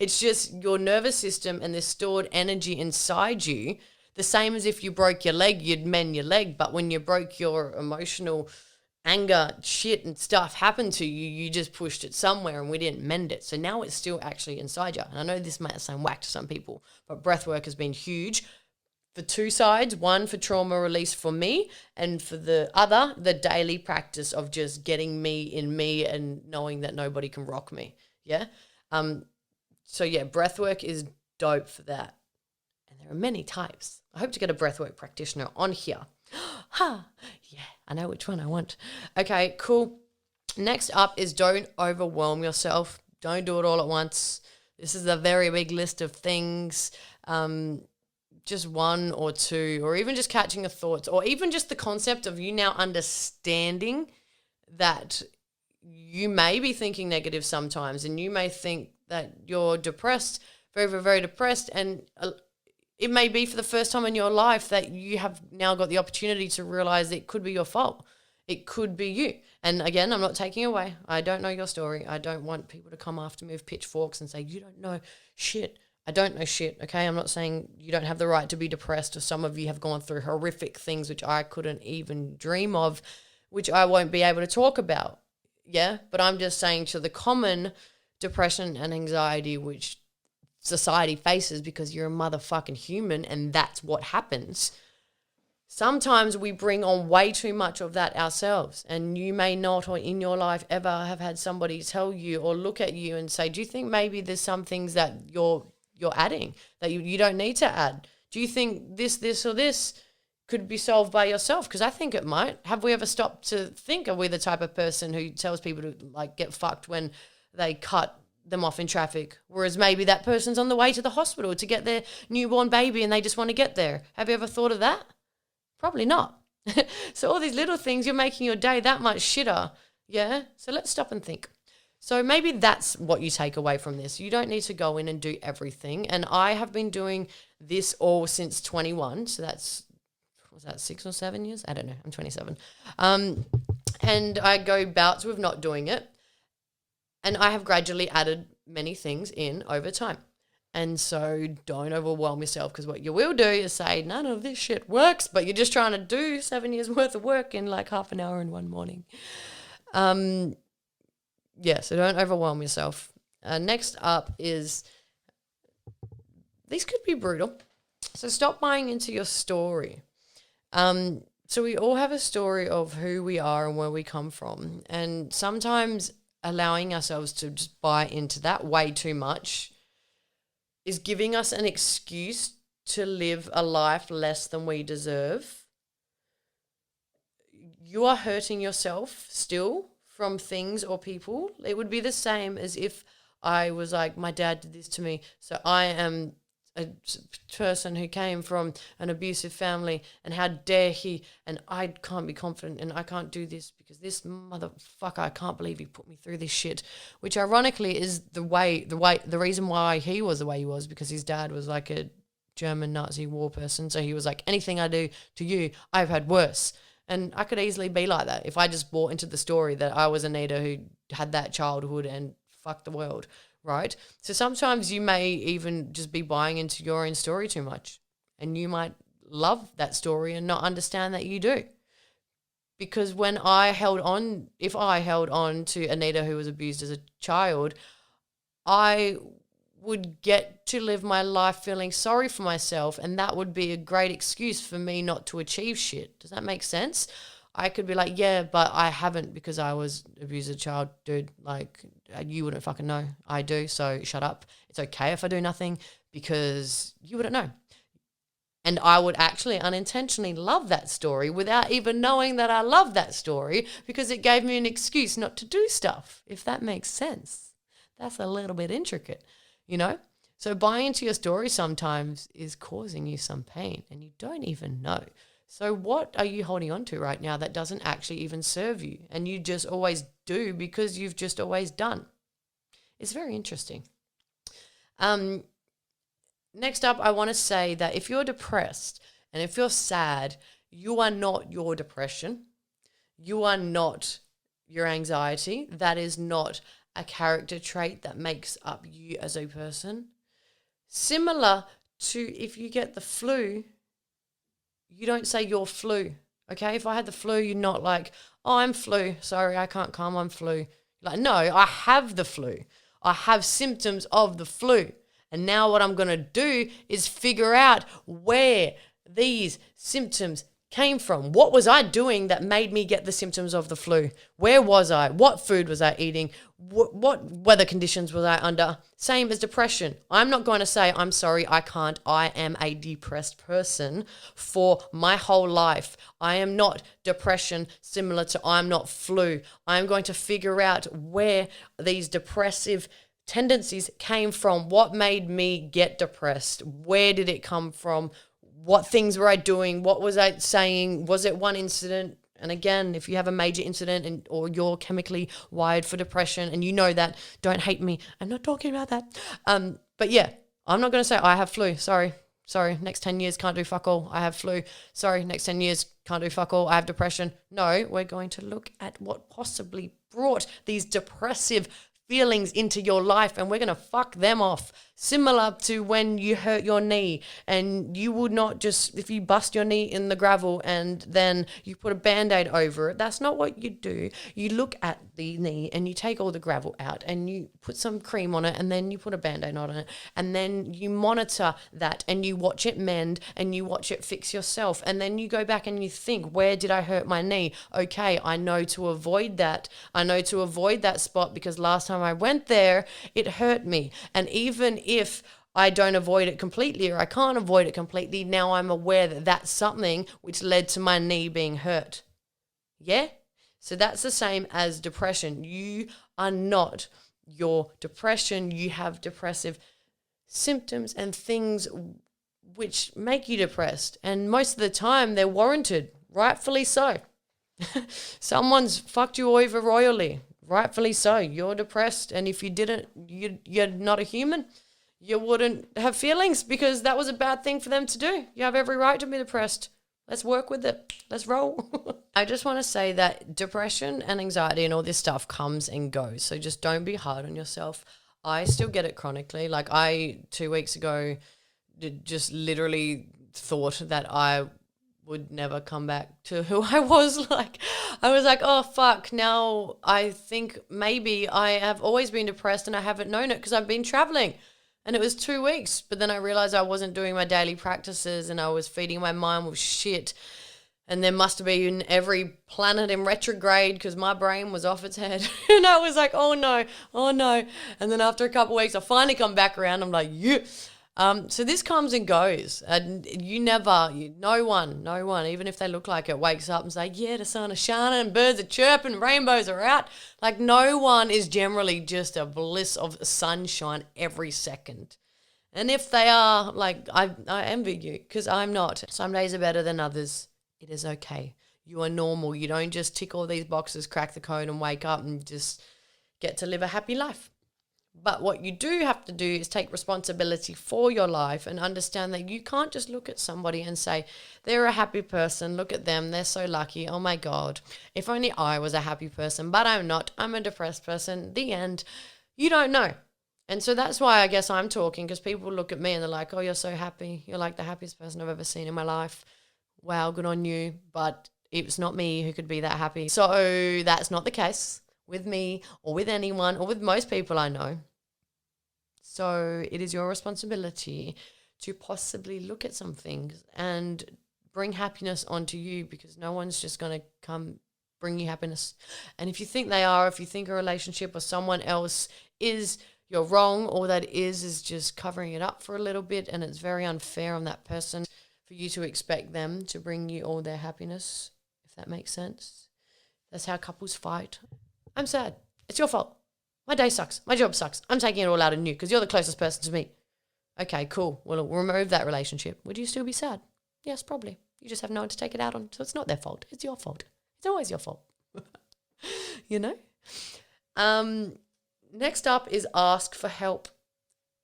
[SPEAKER 1] It's just your nervous system and this stored energy inside you. The same as if you broke your leg, you'd mend your leg, but when you broke your emotional anger, shit and stuff happened to you, you just pushed it somewhere and we didn't mend it. So now it's still actually inside you. And I know this might sound whack to some people, but breath work has been huge for two sides. One, for trauma release for me, and for the other, the daily practice of just getting me in me and knowing that nobody can rock me. Yeah. So yeah, breath work is dope for that. And there are many types. I hope to get a breathwork practitioner on here. Yeah, I know which one I want. Okay, cool. Next up is don't overwhelm yourself. Don't do it all at once. This is a very big list of things. Just one or two, or even just catching the thoughts, or even just the concept of you now understanding that you may be thinking negative sometimes, and you may think that you're depressed, very, very, very depressed, and it may be for the first time in your life that you have now got the opportunity to realize it could be your fault. It could be you. And again, I'm not taking away. I don't know your story. I don't want people to come after me with pitchforks and say, you don't know shit. I don't know shit, okay? I'm not saying you don't have the right to be depressed, or some of you have gone through horrific things which I couldn't even dream of, which I won't be able to talk about, yeah? But I'm just saying, to the common depression and anxiety which society faces because you're a motherfucking human and that's what happens, sometimes we bring on way too much of that ourselves. And you may not, or in your life, ever have had somebody tell you or look at you and say, do you think maybe there's some things that you're adding that you don't need to add? Do you think this or this could be solved by yourself? Because I think it might. Have we ever stopped to think, are we the type of person who tells people to like get fucked when they cut them off in traffic, whereas maybe that person's on the way to the hospital to get their newborn baby and they just want to get there? Have you ever thought of that? Probably not. So all these little things, you're making your day that much shitter. Yeah. So let's stop and think. So maybe that's what you take away from this. You don't need to go in and do everything. And I have been doing this all since 21. So was that 6 or 7 years? I don't know. I'm 27. And I go bouts with not doing it. And I have gradually added many things in over time. And so don't overwhelm yourself, because what you will do is say, none of this shit works, but you're just trying to do 7 years worth of work in like half an hour in one morning. Yeah, so don't overwhelm yourself. Next up is, these could be brutal. So stop buying into your story. So we all have a story of who we are and where we come from. And sometimes allowing ourselves to just buy into that way too much is giving us an excuse to live a life less than we deserve. You are hurting yourself still from things or people. It would be the same as if I was like, my dad did this to me, so I am a person who came from an abusive family, and how dare he, and I can't be confident, and I can't do this because this motherfucker, I can't believe he put me through this shit, which ironically is the reason why he was the way he was, because his dad was like a German Nazi war person. So he was like, anything I do to you, I've had worse. And I could easily be like that if I just bought into the story that I was Anita who had that childhood and fucked the world. Right? So sometimes you may even just be buying into your own story too much, and you might love that story and not understand that you do. Because if I held on to Anita, who was abused as a child, I would get to live my life feeling sorry for myself, and that would be a great excuse for me not to achieve shit. Does that make sense? I could be like, yeah, but I haven't because I was abused as a child, dude. Like, you wouldn't fucking know. I do, so shut up. It's okay if I do nothing because you wouldn't know. And I would actually unintentionally love that story without even knowing that I love that story because it gave me an excuse not to do stuff, if that makes sense. That's a little bit intricate, you know? So buying into your story sometimes is causing you some pain and you don't even know. So what are you holding on to right now that doesn't actually even serve you and you just always do because you've just always done? It's very interesting. Next up, I want to say that if you're depressed and if you're sad, you are not your depression. You are not your anxiety. That is not a character trait that makes up you as a person. Similar to if you get the flu, you don't say you're flu, okay? If I had the flu, you're not like, oh, I'm flu. Sorry, I can't come, I'm flu. Like, no, I have the flu. I have symptoms of the flu. And now what I'm going to do is figure out where these symptoms came from. What was I doing that made me get the symptoms of the flu? Where was I? What food was I eating? What weather conditions was I under? Same as depression. I'm not going to say, I'm sorry, I can't. I am a depressed person for my whole life. I am not depression similar to I'm not flu. I'm going to figure out where these depressive tendencies came from. What made me get depressed? Where did it come from? What things were I doing? What was I saying? Was it one incident? And again, if you have a major incident or you're chemically wired for depression and you know that, don't hate me. I'm not talking about that. But yeah, I'm not going to say I have flu. Sorry. Next 10 years can't do fuck all. I have flu. Sorry. Next 10 years can't do fuck all. I have depression. No, we're going to look at what possibly brought these depressive feelings into your life and we're going to fuck them off. Similar to when you hurt your knee and you would not just, if you bust your knee in the gravel and then you put a Band-Aid over it, that's not what you do. You look at the knee and you take all the gravel out and you put some cream on it and then you put a Band-Aid on it and then you monitor that and you watch it mend and you watch it fix yourself and then you go back and you think, where did I hurt my knee? Okay, I know to avoid that. I know to avoid that spot because last time I went there, it hurt me. And even if I don't avoid it completely or I can't avoid it completely, now I'm aware that that's something which led to my knee being hurt. Yeah? So that's the same as depression. You are not your depression. You have depressive symptoms and things which make you depressed. And most of the time they're warranted, rightfully so. Someone's fucked you over royally. Rightfully so. You're depressed. And if you didn't, you're not a human. You wouldn't have feelings because that was a bad thing for them to do. You have every right to be depressed. Let's work with it. Let's roll. I just want to say that depression and anxiety and all this stuff comes and goes. So just don't be hard on yourself. I still get it chronically. Like 2 weeks ago, just literally thought that I would never come back to who I was. Like, I was like, oh, fuck, now I think maybe I have always been depressed and I haven't known it because I've been traveling. And it was 2 weeks, but then I realized I wasn't doing my daily practices and I was feeding my mind with shit. And there must have been every planet in retrograde because my brain was off its head. And I was like, oh no. And then after a couple of weeks, I finally come back around. I'm like, yeah. So this comes and goes, and no one, even if they look like it, wakes up and say, yeah, the sun is shining and birds are chirping, rainbows are out. Like, no one is generally just a bliss of sunshine every second. And if they are, like, I envy you because I'm not. Some days are better than others. It is okay. You are normal. You don't just tick all these boxes, crack the code and wake up and just get to live a happy life. But what you do have to do is take responsibility for your life and understand that you can't just look at somebody and say, they're a happy person, look at them, they're so lucky, oh my God, if only I was a happy person, but I'm not, I'm a depressed person, the end. You don't know. And so that's why I guess I'm talking, because people look at me and they're like, oh, you're so happy. You're like the happiest person I've ever seen in my life. Wow, good on you. But it's not me who could be that happy. So that's not the case with me or with anyone or with most people I know. So it is your responsibility to possibly look at some things and bring happiness onto you, because no one's just going to come bring you happiness. And if you think they are, if you think a relationship or someone else is, you're wrong. All that is just covering it up for a little bit, and it's very unfair on that person for you to expect them to bring you all their happiness, if that makes sense. That's how couples fight. I'm sad. It's your fault. My day sucks. My job sucks. I'm taking it all out on you because you're the closest person to me. Okay, cool. Well, we'll remove that relationship. Would you still be sad? Yes, probably. You just have no one to take it out on. So it's not their fault. It's your fault. It's always your fault. You know? Next up is ask for help.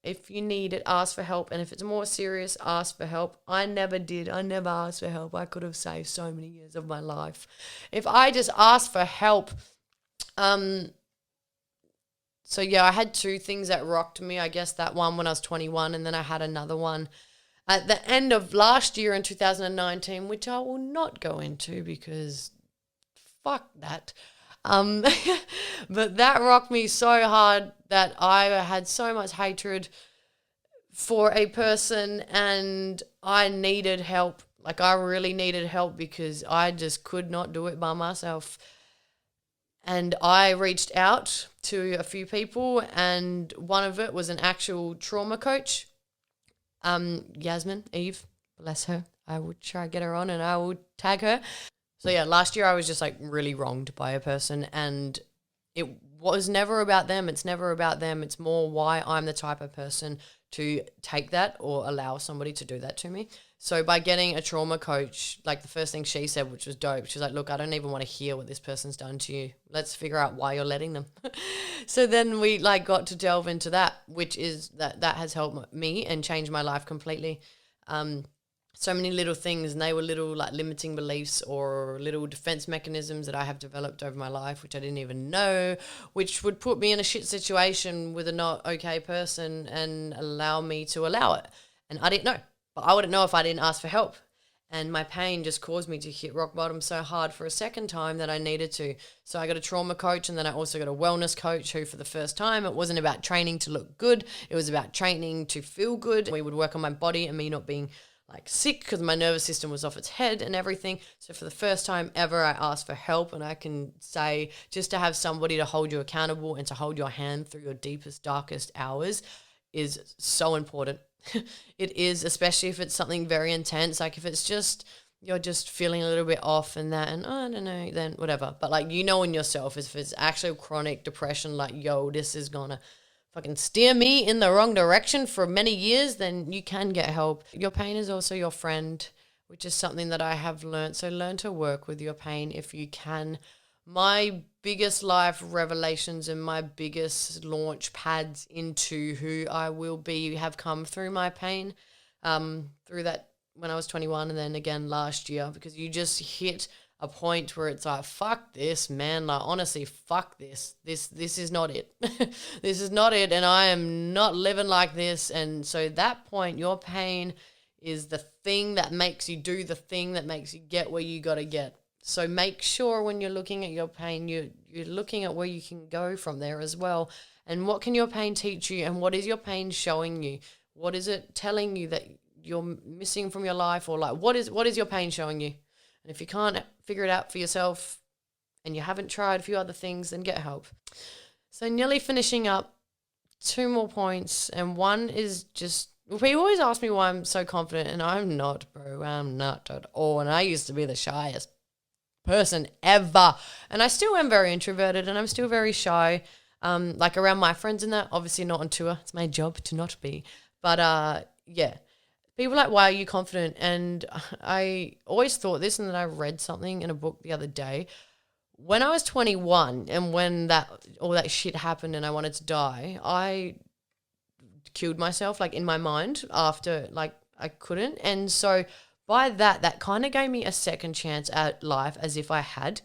[SPEAKER 1] If you need it, ask for help. And if it's more serious, ask for help. I never did. I never asked for help. I could have saved so many years of my life if I just asked for help. So yeah, I had two things that rocked me. I guess that one when I was 21, and then I had another one at the end of last year in 2019, which I will not go into because fuck that. But that rocked me so hard that I had so much hatred for a person, and I needed help. Like, I really needed help because I just could not do it by myself. And I reached out to a few people, and one of it was an actual trauma coach. Yasmin, Eve, bless her. I would try to get her on and I would tag her. So yeah, last year I was just like really wronged by a person, and it was never about them. It's never about them. It's more why I'm the type of person to take that or allow somebody to do that to me. So by getting a trauma coach, like the first thing she said, which was dope, she's like, look, I don't even want to hear what this person's done to you. Let's figure out why you're letting them. So then we like got to delve into that, which is that has helped me and changed my life completely. So many little things, and they were little like limiting beliefs or little defense mechanisms that I have developed over my life, which I didn't even know, which would put me in a shit situation with a not okay person and allow me to allow it. And I didn't know, but I wouldn't know if I didn't ask for help. And my pain just caused me to hit rock bottom so hard for a second time that I needed to. So I got a trauma coach, and then I also got a wellness coach who, for the first time, it wasn't about training to look good. It was about training to feel good. We would work on my body and me not being like sick because my nervous system was off its head and everything. So for the first time ever, I asked for help, and I can say just to have somebody to hold you accountable and to hold your hand through your deepest, darkest hours is so important. It is, especially if it's something very intense. Like if it's just, you're just feeling a little bit off and that, and I don't know, then whatever. But like, you know in yourself, if it's actual chronic depression, like, yo, this is gonna fucking steer me in the wrong direction for many years, then you can get help. Your pain is also your friend, which is something that I have learned. So learn to work with your pain if you can. My biggest life revelations and my biggest launch pads into who I will be have come through my pain, through that when I was 21 and then again last year, because you just hit a point where it's like, fuck this, man. Like, honestly, fuck this. This is not it. This is not it, and I am not living like this. And so that point, your pain is the thing that makes you do the thing that makes you get where you got to get. So make sure when you're looking at your pain, you're looking at where you can go from there as well. And what can your pain teach you, and what is your pain showing you? What is it telling you that you're missing from your life, or like what is your pain showing you? And if you can't figure it out for yourself and you haven't tried a few other things, then get help. So nearly finishing up, 2 more points. And one is just, people always ask me why I'm so confident, and I'm not, bro. I'm not at all. And I used to be the shyest person ever. And I still am very introverted, and I'm still very shy, like around my friends and that. Obviously not on tour. It's my job to not be. But yeah. People are like, why are you confident? And I always thought this, and then I read something in a book the other day. When I was 21 and when all that shit happened and I wanted to die, I killed myself, like in my mind, after like I couldn't. And so by that kind of gave me a second chance at life, as if I had.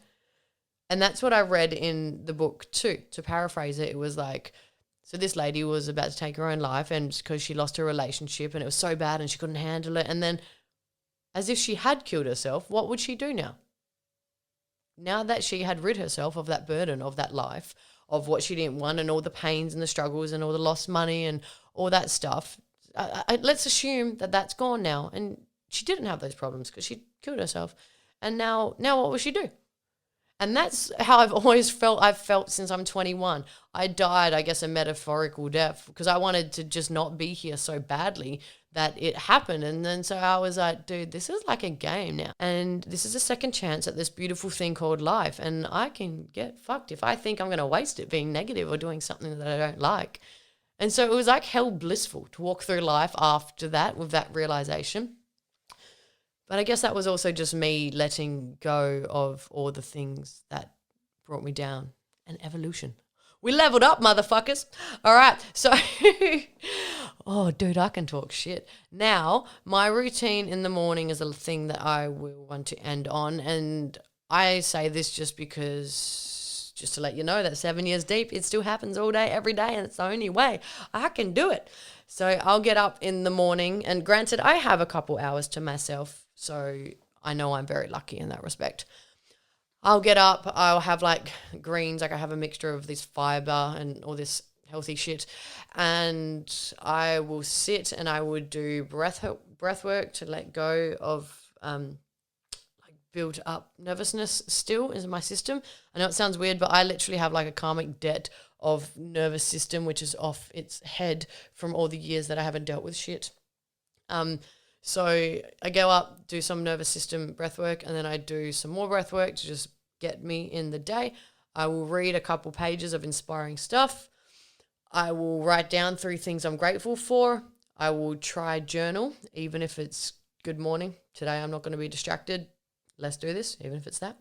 [SPEAKER 1] And that's what I read in the book too. To paraphrase it, it was like, So this lady was about to take her own life, and because she lost her relationship and it was so bad and she couldn't handle it. And then as if she had killed herself, what would she do now? Now that she had rid herself of that burden of that life, of what she didn't want and all the pains and the struggles and all the lost money and all that stuff, let's assume that that's gone now. And she didn't have those problems because she killed herself. And now what will she do? And that's how I've always felt. I've felt since I'm 21. I died, I guess, a metaphorical death because I wanted to just not be here so badly that it happened. And then so I was like, dude, this is like a game now. And this is a second chance at this beautiful thing called life. And I can get fucked if I think I'm going to waste it being negative or doing something that I don't like. And so it was like hell blissful to walk through life after that with that realization. But I guess that was also just me letting go of all the things that brought me down and evolution. We leveled up, motherfuckers. All right. So, oh, dude, I can talk shit. Now, my routine in the morning is a thing that I will want to end on. And I say this just because, just to let you know that 7 years deep, it still happens all day, every day. And it's the only way I can do it. So I'll get up in the morning. And granted, I have a couple hours to myself. So I know I'm very lucky in that respect. I'll get up, I'll have like greens, like I have a mixture of this fiber and all this healthy shit. And I will sit and I would do breath work to let go of like built up nervousness still in my system. I know it sounds weird, but I literally have like a karmic debt of nervous system, which is off its head from all the years that I haven't dealt with shit. So I go up, do some nervous system breath work, and then I do some more breath work to just get me in the day. I will read a couple pages of inspiring stuff. I will write down 3 things I'm grateful for. I will try journal, even if it's good morning. Today I'm not going to be distracted. Let's do this, even if it's that.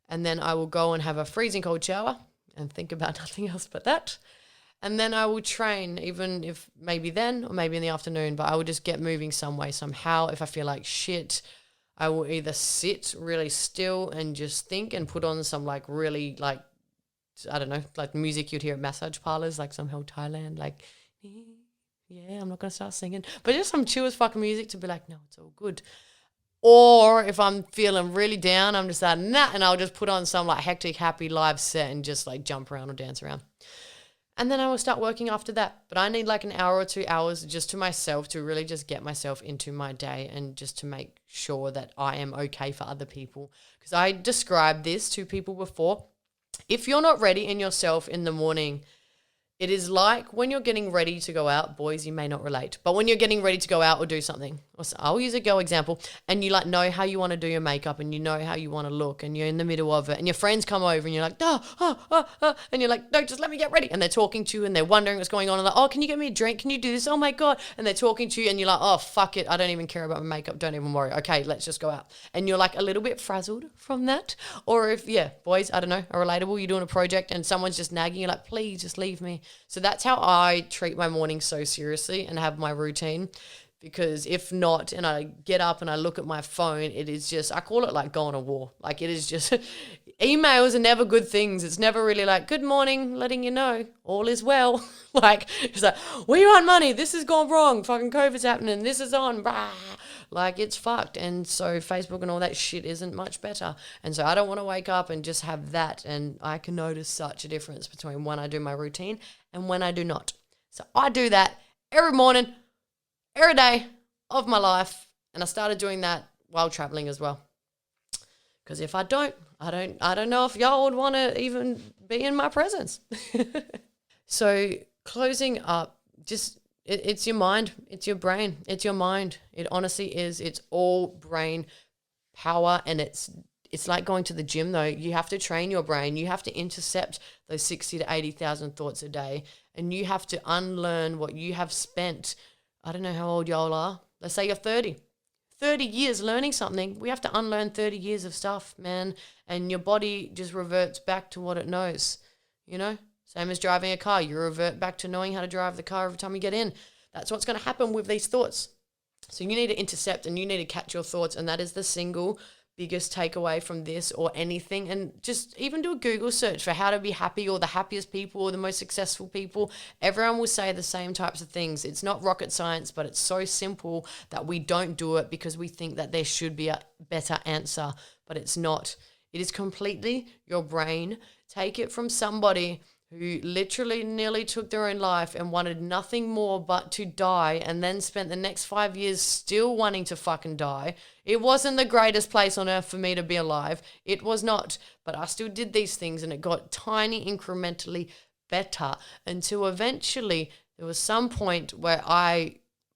[SPEAKER 1] And then I will go and have a freezing cold shower and think about nothing else but that. And then I will train, even if maybe then or maybe in the afternoon, but I will just get moving some way, somehow. If I feel like shit, I will either sit really still and just think and put on some like really like, I don't know, like music you'd hear at massage parlors, like somehow Thailand, like, yeah, I'm not going to start singing, but just some chill as fucking music to be like, no, it's all good. Or if I'm feeling really down, I'm just like, nah, and I'll just put on some like hectic, happy live set and just like jump around or dance around. And then I will start working after that. But I need like an hour or 2 hours just to myself to really just get myself into my day and just to make sure that I am okay for other people. Because I described this to people before. If you're not ready in yourself in the morning, it is like when you're getting ready to go out, boys, you may not relate, but when you're getting ready to go out or do something, I'll use a girl example, and you like know how you want to do your makeup and you know how you want to look and you're in the middle of it and your friends come over and you're like, and you're like, no, just let me get ready. And they're talking to you and they're wondering what's going on. And like, oh, can you get me a drink? Can you do this? Oh my God. And they're talking to you and you're like, oh, fuck it. I don't even care about my makeup. Don't even worry. Okay, let's just go out. And you're like a little bit frazzled from that. Or if, yeah, boys, I don't know, are relatable. You're doing a project and someone's just nagging you like, please just leave me. So that's how I treat my morning so seriously and have my routine. Because if not, and I get up and I look at my phone, it is just, I call it like going to war. Like it is just, emails are never good things. It's never really like, good morning, letting you know, all is well. Like, it's like, we want money, this has gone wrong, fucking COVID's happening, this is on, brah. Like it's fucked. And so Facebook and all that shit isn't much better. And so I don't want to wake up and just have that. And I can notice such a difference between when I do my routine and when I do not. So I do that every morning, every day of my life. And I started doing that while traveling as well. Because if I don't know if y'all would want to even be in my presence. So closing up, just it's your mind, it's your brain, it's your mind. It honestly is. It's all brain power, and it's like going to the gym though. You have to train your brain. You have to intercept those 60 to 80,000 thoughts a day, and you have to unlearn what you have spent. I don't know how old y'all are. Let's say you're 30 years learning something. We have to unlearn 30 years of stuff, man. And your body just reverts back to what it knows, you know? Same as driving a car. You revert back to knowing how to drive the car every time you get in. That's what's going to happen with these thoughts. So you need to intercept and you need to catch your thoughts. And that is the single biggest takeaway from this or anything, and just even do a Google search for how to be happy or the happiest people or the most successful people. Everyone will say the same types of things. It's not rocket science, but it's so simple that we don't do it because we think that there should be a better answer, but it's not. It is completely your brain. Take it from somebody who literally nearly took their own life and wanted nothing more but to die, and then spent the next 5 years still wanting to fucking die. It wasn't the greatest place on earth for me to be alive. It was not. But I still did these things, and it got tiny incrementally better until eventually there was some point where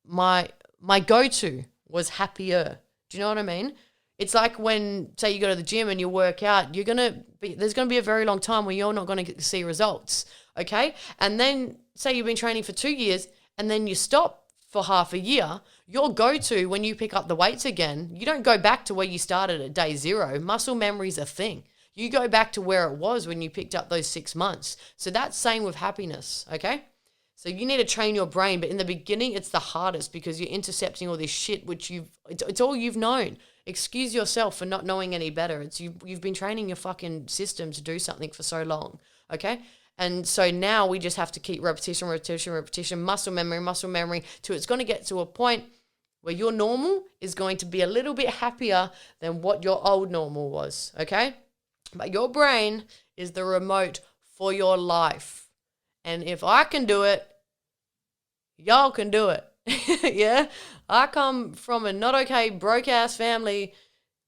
[SPEAKER 1] my go-to was happier. Do you know what I mean? It's like when, say, you go to the gym and you work out, there's going to be a very long time where you're not going to see results, okay? And then, say you've been training for 2 years and then you stop for half a year, your go-to when you pick up the weights again, you don't go back to where you started at day 0. Muscle memory is a thing. You go back to where it was when you picked up those 6 months. So that's same with happiness, okay? So you need to train your brain, but in the beginning, it's the hardest because you're intercepting all this shit, which it's all you've known. Excuse yourself for not knowing any better. You've been training your fucking system to do something for so long, okay? And so now we just have to keep repetition, muscle memory, till it's going to get to a point where your normal is going to be a little bit happier than what your old normal was, okay? But your brain is the remote for your life. And if I can do it, y'all can do it. Yeah, I come from a not okay, broke ass family.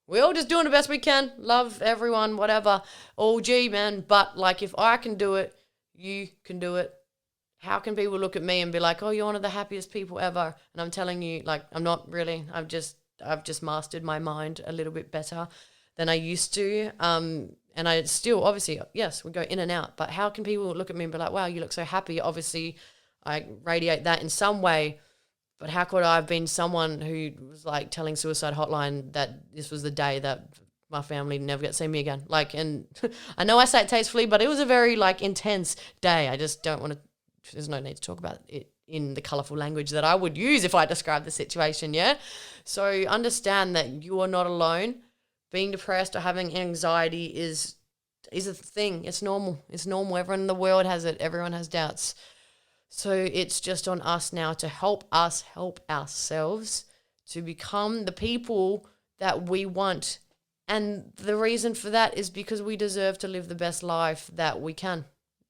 [SPEAKER 1] We're all just doing the best we can. Love everyone, whatever. Oh, gee, man. But like, if I can do it, you can do it. How can people look at me and be like, "Oh, you're one of the happiest people ever"? And I'm telling you, like, I'm not really. I've just mastered my mind a little bit better than I used to. And I still, obviously, yes, we go in and out. But how can people look at me and be like, "Wow, you look so happy"? Obviously, I radiate that in some way. But how could I have been someone who was like telling suicide hotline that this was the day that my family never get to see me again? Like, and I know I say it tastefully, but it was a very like intense day. I just don't want to, there's no need to talk about it in the colorful language that I would use if I described the situation. Yeah. So understand that you are not alone. Being depressed or having anxiety is a thing. It's normal. It's normal. Everyone in the world has it. Everyone has doubts. So it's just on us now to help us help ourselves to become the people that we want. And the reason for that is because we deserve to live the best life that we can.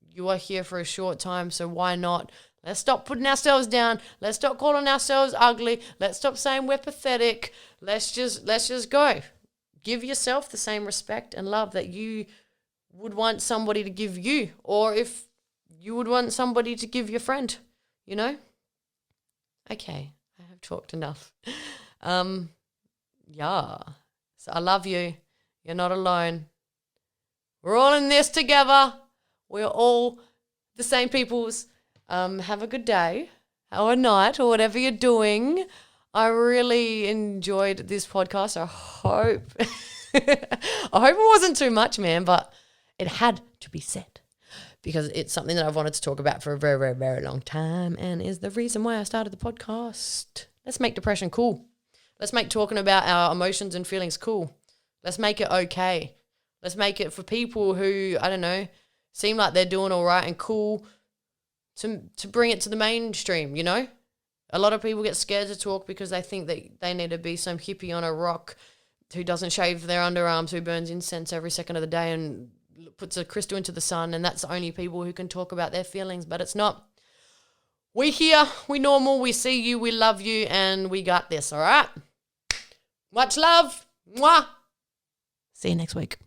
[SPEAKER 1] You are here for a short time, so why not? Let's stop putting ourselves down. Let's stop calling ourselves ugly. Let's stop saying we're pathetic. Let's just go. Give yourself the same respect and love that you would want somebody to give you, or if you would want somebody to give your friend, you know? Okay, I have talked enough. Yeah. So I love you. You're not alone. We're all in this together. We're all the same peoples. Have a good day or a night or whatever you're doing. I really enjoyed this podcast. I hope it wasn't too much, man, but it had to be said because it's something that I've wanted to talk about for a very, very, very long time and is the reason why I started the podcast. Let's make depression cool. Let's make talking about our emotions and feelings cool. Let's make it okay. Let's make it for people who, I don't know, seem like they're doing all right and cool to bring it to the mainstream, you know? A lot of people get scared to talk because they think that they need to be some hippie on a rock who doesn't shave their underarms, who burns incense every second of the day and puts a crystal into the sun, and that's the only people who can talk about their feelings, but it's not. We here, we normal, we see you, we love you, and we got this, all right? Much love. Mwah. See you next week.